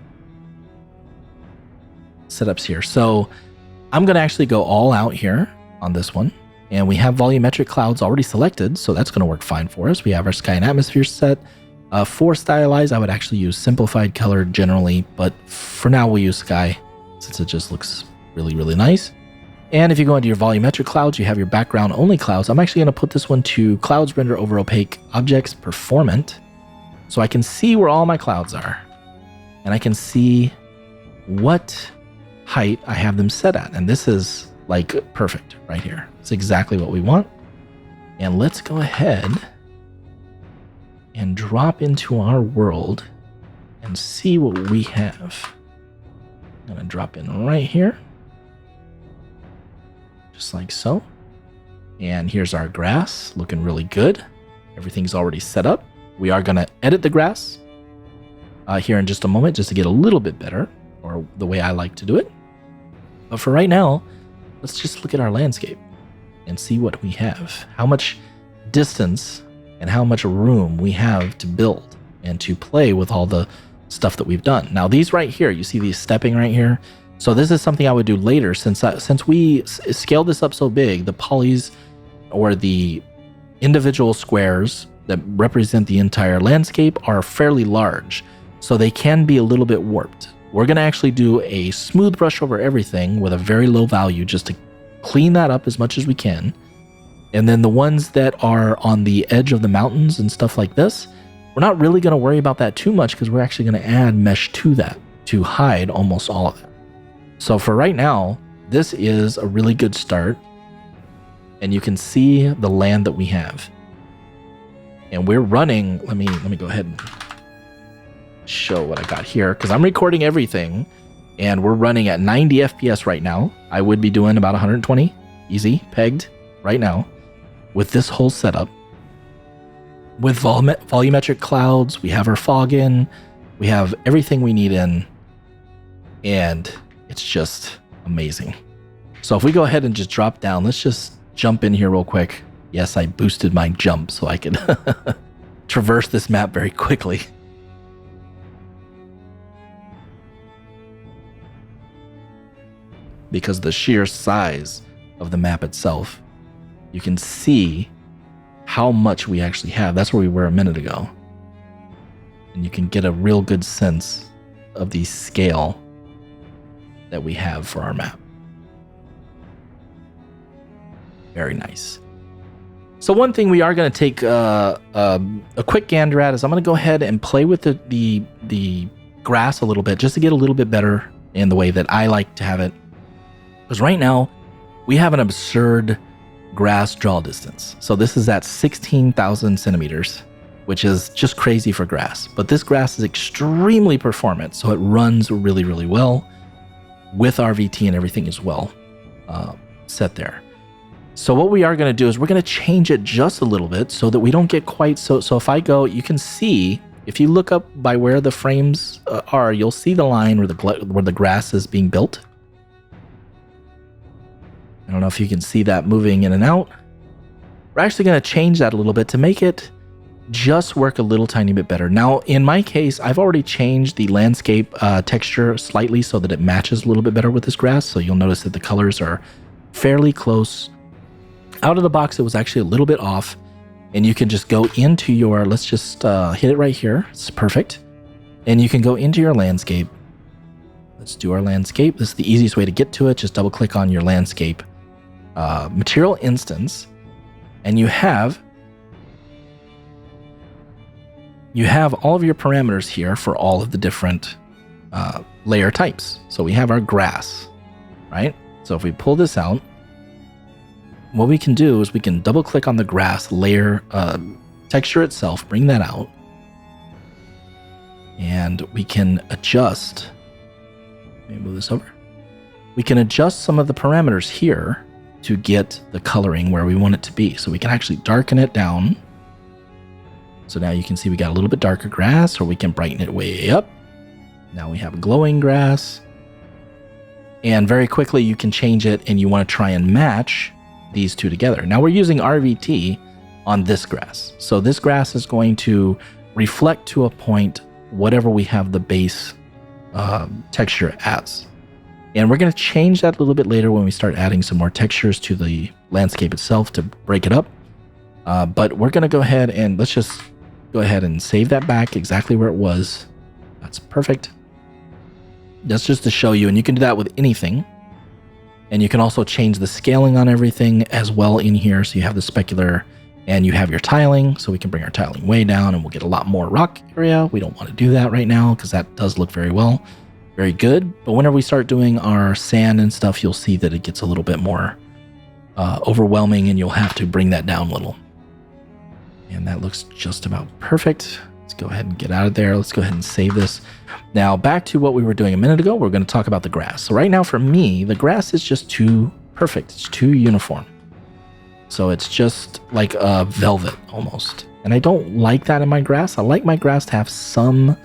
setups here. So I'm going to actually go all out here on this one. And we have volumetric clouds already selected. So that's going to work fine for us. We have our sky and atmosphere set. For stylize, I would actually use simplified color generally. But for now, we'll use sky since it just looks really, really nice. And if you go into your volumetric clouds, you have your background only clouds. I'm actually going to put this one to clouds render over opaque objects performant. So I can see where all my clouds are. And I can see what height I have them set at. And this is like perfect right here. It's exactly what we want. And let's go ahead and drop into our world and see what we have. I'm going to drop in right here. Just like so. And here's our grass looking really good. Everything's already set up. We are going to edit the grass here in just a moment just to get a little bit better, or the way I like to do it. But for right now, let's just look at our landscape and see what we have. How much distance and how much room we have to build and to play with all the stuff that we've done. Now these right here, you see these stepping right here. So this is something I would do later since we scaled this up so big, the polys or the individual squares that represent the entire landscape are fairly large. So they can be a little bit warped. We're going to actually do a smooth brush over everything with a very low value just to clean that up as much as we can. And then the ones that are on the edge of the mountains and stuff like this, we're not really going to worry about that too much because we're actually going to add mesh to that to hide almost all of it. So for right now, this is a really good start. And you can see the land that we have. And we're running, let me go ahead and show what I got here, because I'm recording everything and we're running at 90 FPS right now. I would be doing about 120 easy pegged right now with this whole setup. With volumetric clouds, we have our fog in, we have everything we need in, and it's just amazing. So if we go ahead and just drop down, let's just jump in here real quick. Yes, I boosted my jump so I could traverse this map very quickly. because the sheer size of the map itself, you can see how much we actually have. That's where we were a minute ago. And you can get a real good sense of the scale that we have for our map. Very nice. So one thing we are going to take a quick gander at is I'm going to go ahead and play with the grass a little bit just to get a little bit better in the way that I like to have it. Because right now we have an absurd grass draw distance. So this is at 16,000 centimeters, which is just crazy for grass. But this grass is extremely performant, so it runs really, really well with RVT and everything as well set there. So what we are going to do is we're going to change it just a little bit so that we don't get quite so if I go, you can see, if you look up by where the frames are, you'll see the line where the grass is being built. I don't know if you can see that moving in and out. We're actually going to change that a little bit to make it just work a little tiny bit better. Now, in my case, I've already changed the landscape texture slightly so that it matches a little bit better with this grass. So you'll notice that the colors are fairly close. Out of the box, it was actually a little bit off. And you can just go into your, let's just hit it right here. It's perfect. And you can go into your landscape. Let's do our landscape. This is the easiest way to get to it. Just double click on your landscape material instance. And you have all of your parameters here for all of the different layer types. So we have our grass, right? So if we pull this out, what we can do is we can double click on the grass layer texture itself, bring that out, and we can adjust. Let me move this over. We can adjust some of the parameters here to get the coloring where we want it to be. So we can actually darken it down. So now you can see we got a little bit darker grass, or we can brighten it way up. Now we have a glowing grass. And very quickly you can change it, and you want to try and match these two together. Now we're using RVT on this grass. So this grass is going to reflect to a point whatever we have the base texture as. And we're going to change that a little bit later when we start adding some more textures to the landscape itself to break it up. But we're going to go ahead and let's just go ahead and save that back exactly where it was. That's perfect. That's just to show you, and you can do that with anything. And you can also change the scaling on everything as well in here. So you have the specular and you have your tiling. So we can bring our tiling way down and we'll get a lot more rock area. We don't want to do that right now because that does look very well, very good. But whenever we start doing our sand and stuff, you'll see that it gets a little bit more overwhelming, and you'll have to bring that down a little. And that looks just about perfect. Let's go ahead and get out of there. Let's go ahead and save this. Now back to what we were doing a minute ago. We're going to talk about the grass. So right now for me, the grass is just too perfect. It's too uniform. So it's just like a velvet almost. And I don't like that in my grass. I like my grass to have some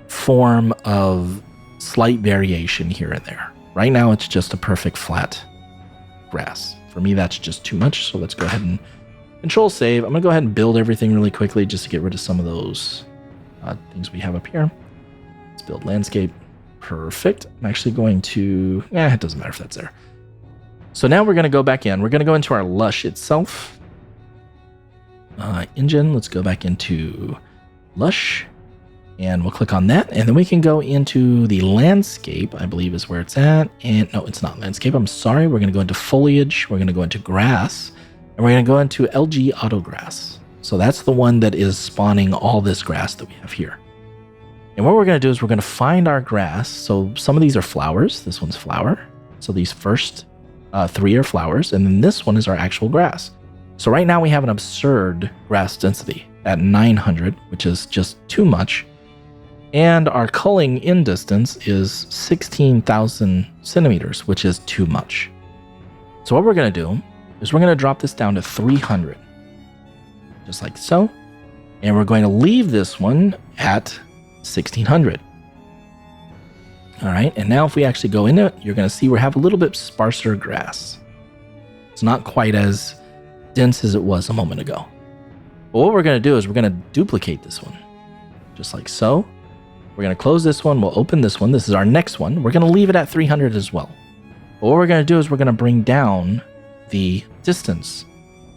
form of slight variation here and there. Right now it's just a perfect flat grass. For me, that's just too much. So let's go ahead and Control save. I'm going to go ahead and build everything really quickly just to get rid of some of those things we have up here. Let's build landscape. Perfect. I'm actually going to... it doesn't matter if that's there. So now we're going to go back in. We're going to go into our Lush itself. Engine. Let's go back into Lush. And we'll click on that. And then we can go into the landscape, I believe is where it's at. And no, it's not landscape. I'm sorry. We're going to go into foliage. We're going to go into grass. And we're going to go into LG Auto Grass. So that's the one that is spawning all this grass that we have here. And what we're going to do is we're going to find our grass. So some of these are flowers. This one's flower. So these first 3 are flowers. And then this one is our actual grass. So right now we have an absurd grass density at 900, which is just too much. And our culling in distance is 16,000 centimeters, which is too much. So what we're going to do is we're going to drop this down to 300, just like so. And we're going to leave this one at 1600. All right. And now if we actually go into it, you're going to see we have a little bit sparser grass. It's not quite as dense as it was a moment ago. But what we're going to do is we're going to duplicate this one, just like so. We're going to close this one. We'll open this one. This is our next one. We're going to leave it at 300 as well. But what we're going to do is we're going to bring down the distance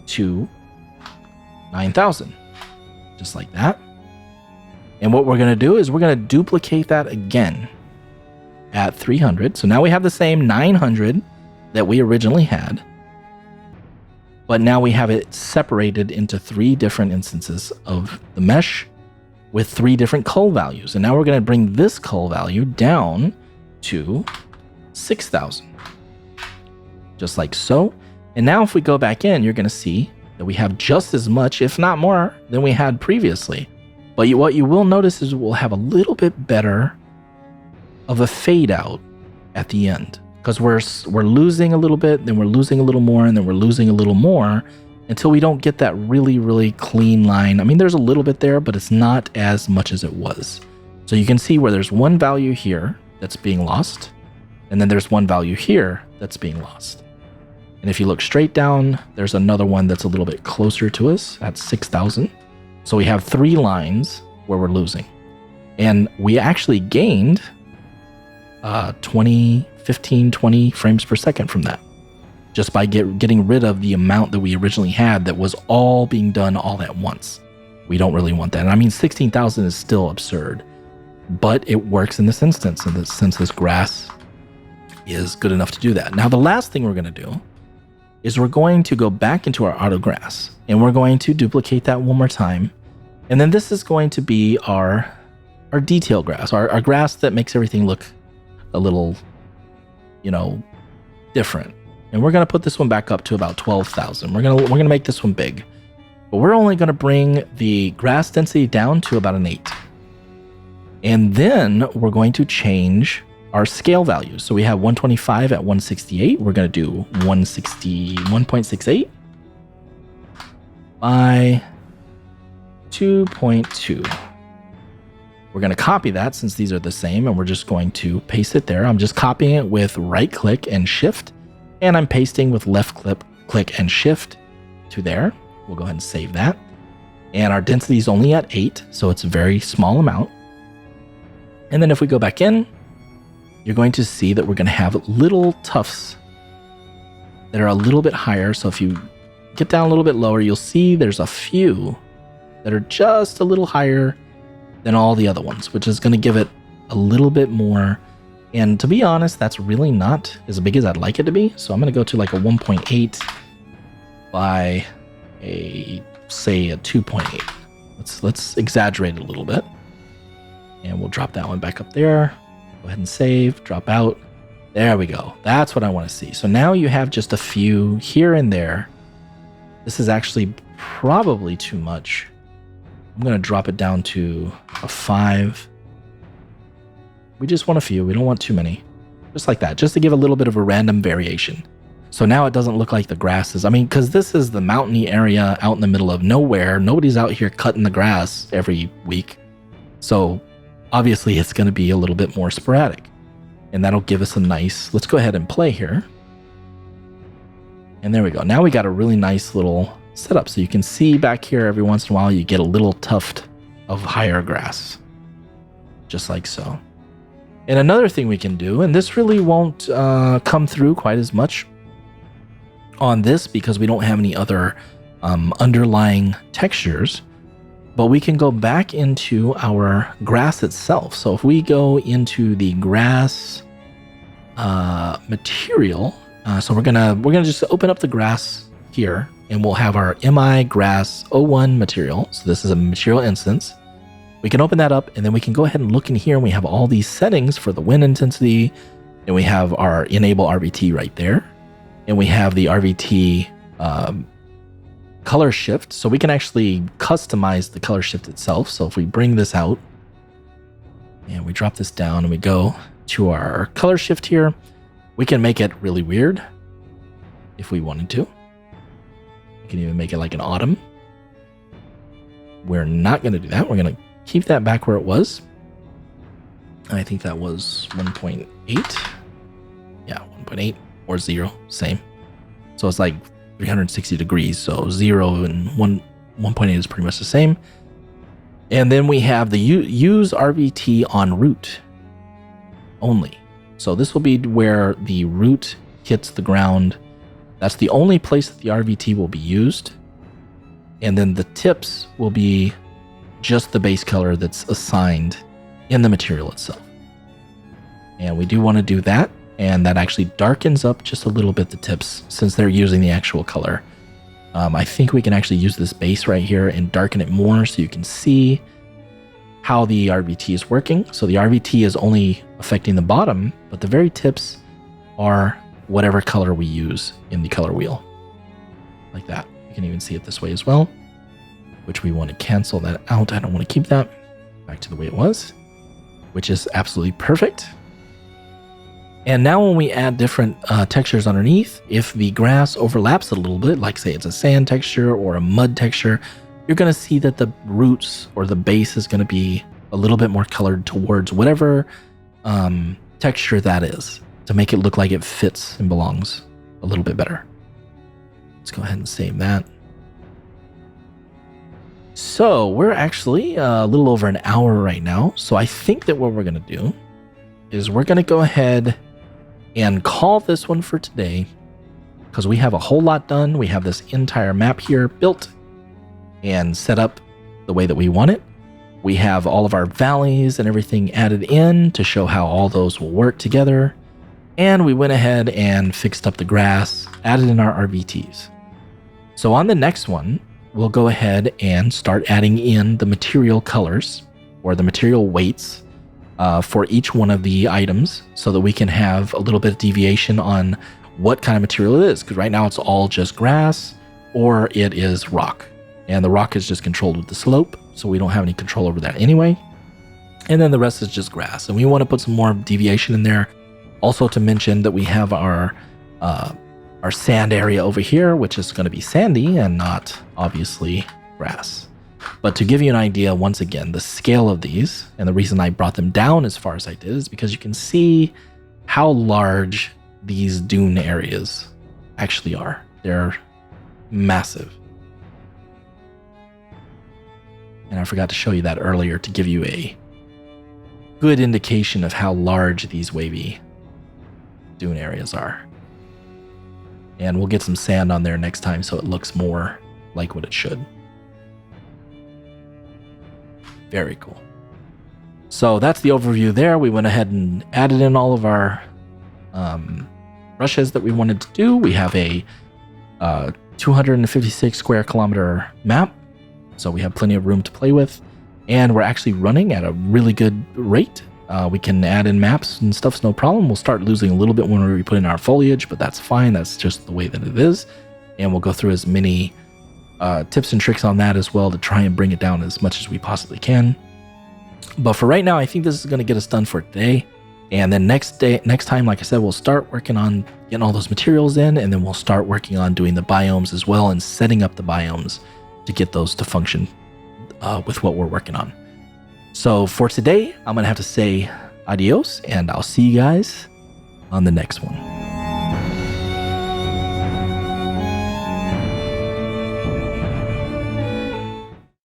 to 9,000, just like that. And what we're going to do is we're going to duplicate that again at 300. So now we have the same 900 that we originally had, but now we have it separated into 3 different instances of the mesh with 3 different cull values. And now we're going to bring this cull value down to 6,000, just like so. And now if we go back in, you're going to see that we have just as much, if not more, than we had previously. But what you will notice is we'll have a little bit better of a fade out at the end, because we're losing a little bit, then we're losing a little more, and then we're losing a little more until we don't get that really, really clean line. I mean, there's a little bit there, but it's not as much as it was. So you can see where there's one value here that's being lost, and then there's one value here that's being lost. And if you look straight down, there's another one that's a little bit closer to us at 6,000. So we have 3 lines where we're losing. And we actually gained 15-20 frames per second from that, just by getting rid of the amount that we originally had that was all being done all at once. We don't really want that. And I mean, 16,000 is still absurd, but it works in this instance, since this grass is good enough to do that. Now, the last thing we're going to do is we're going to go back into our auto grass, and we're going to duplicate that one more time. And then this is going to be our detail grass, our grass that makes everything look a little, different. And we're going to put this one back up to about 12,000. We're going to make this one big, but we're only going to bring the grass density down to about an 8. And then we're going to change our scale values. So we have 125 at 168. We're going to do 161.68 by 2.2. We're going to copy that since these are the same, and we're just going to paste it there. I'm just copying it with right click and shift, and I'm pasting with left click and shift to there. We'll go ahead and save that. And our density is only at 8, so it's a very small amount. And then if we go back in, you're going to see that we're going to have little tufts that are a little bit higher. So if you get down a little bit lower, you'll see there's a few that are just a little higher than all the other ones, which is going to give it a little bit more. And to be honest, that's really not as big as I'd like it to be. So I'm going to go to like a 1.8 by say a 2.8. Let's exaggerate it a little bit. And we'll drop that one back up there. Go ahead and save, drop out. There we go. That's what I want to see. So now you have just a few here and there. This is actually probably too much. I'm going to drop it down to a 5. We just want a few. We don't want too many. Just like that, just to give a little bit of a random variation. So now it doesn't look like the grass is, because this is the mountainy area out in the middle of nowhere. Nobody's out here cutting the grass every week. So obviously it's going to be a little bit more sporadic, and that'll give us a nice, let's go ahead and play here. And there we go. Now we got a really nice little setup. So you can see back here every once in a while, you get a little tuft of higher grass, just like so. And another thing we can do, and this really won't come through quite as much on this because we don't have any other underlying textures, but we can go back into our grass itself. So if we go into the grass material, so we're gonna just open up the grass here, and we'll have our MI grass 01 material. So this is a material instance. We can open that up, and then we can go ahead and look in here, and we have all these settings for the wind intensity, and we have our enable RVT right there, and we have the RVT color shift. So we can actually customize the color shift itself. So if we bring this out and we drop this down and we go to our color shift here, we can make it really weird if we wanted to. We can even make it like an autumn. We're not going to do that. We're going to keep that back where it was. I think that was 1.8. Yeah, 1.8 or 0, same. So it's like 360 degrees. So 0 and 1.8 is pretty much the same. And then we have the use RVT on root only. So this will be where the root hits the ground, that's the only place that the RVT will be used. And then the tips will be just the base color that's assigned in the material itself. And we do want to do that. And that actually darkens up just a little bit the tips since they're using the actual color. I think we can actually use this base right here and darken it more so you can see how the RVT is working. So the RVT is only affecting the bottom, but the very tips are whatever color we use in the color wheel. Like that. You can even see it this way as well, which we want to cancel that out. I don't want to keep that. Back to the way it was, which is absolutely perfect. And now when we add different textures underneath, if the grass overlaps a little bit, like say it's a sand texture or a mud texture, you're going to see that the roots or the base is going to be a little bit more colored towards whatever texture that is to make it look like it fits and belongs a little bit better. Let's go ahead and save that. So we're actually a little over an hour right now. So I think that what we're going to do is we're going to go ahead and call this one for today because we have a whole lot done. We have this entire map here built and set up the way that we want it. We have all of our valleys and everything added in to show how all those will work together. And we went ahead and fixed up the grass, added in our RVTs. So on the next one, we'll go ahead and start adding in the material colors or the material weights for each one of the items so that we can have a little bit of deviation on what kind of material it is. Because right now it's all just grass or it is rock. And the rock is just controlled with the slope, so we don't have any control over that anyway. And then the rest is just grass. And we want to put some more deviation in there. Also to mention that we have our sand area over here, which is going to be sandy and not obviously grass. But to give you an idea, once again, the scale of these, and the reason I brought them down as far as I did is because you can see how large these dune areas actually are. They're massive. And I forgot to show you that earlier to give you a good indication of how large these wavy dune areas are. And we'll get some sand on there next time so it looks more like what it should. Very cool. So that's the overview there. We went ahead and added in all of our brushes that we wanted to do. We have a 256 square kilometer map, so we have plenty of room to play with. And we're actually running at a really good rate. We can add in maps and stuff's no problem. We'll start losing a little bit when we put in our foliage, but that's fine. That's just the way that it is. And we'll go through as many tips and tricks on that as well to try and bring it down as much as we possibly can. But for right now, I think this is going to get us done for today. And then next time, like I said, we'll start working on getting all those materials in, and then we'll start working on doing the biomes as well and setting up the biomes to get those to function with what we're working on. So for today, I'm going to have to say adios, and I'll see you guys on the next one.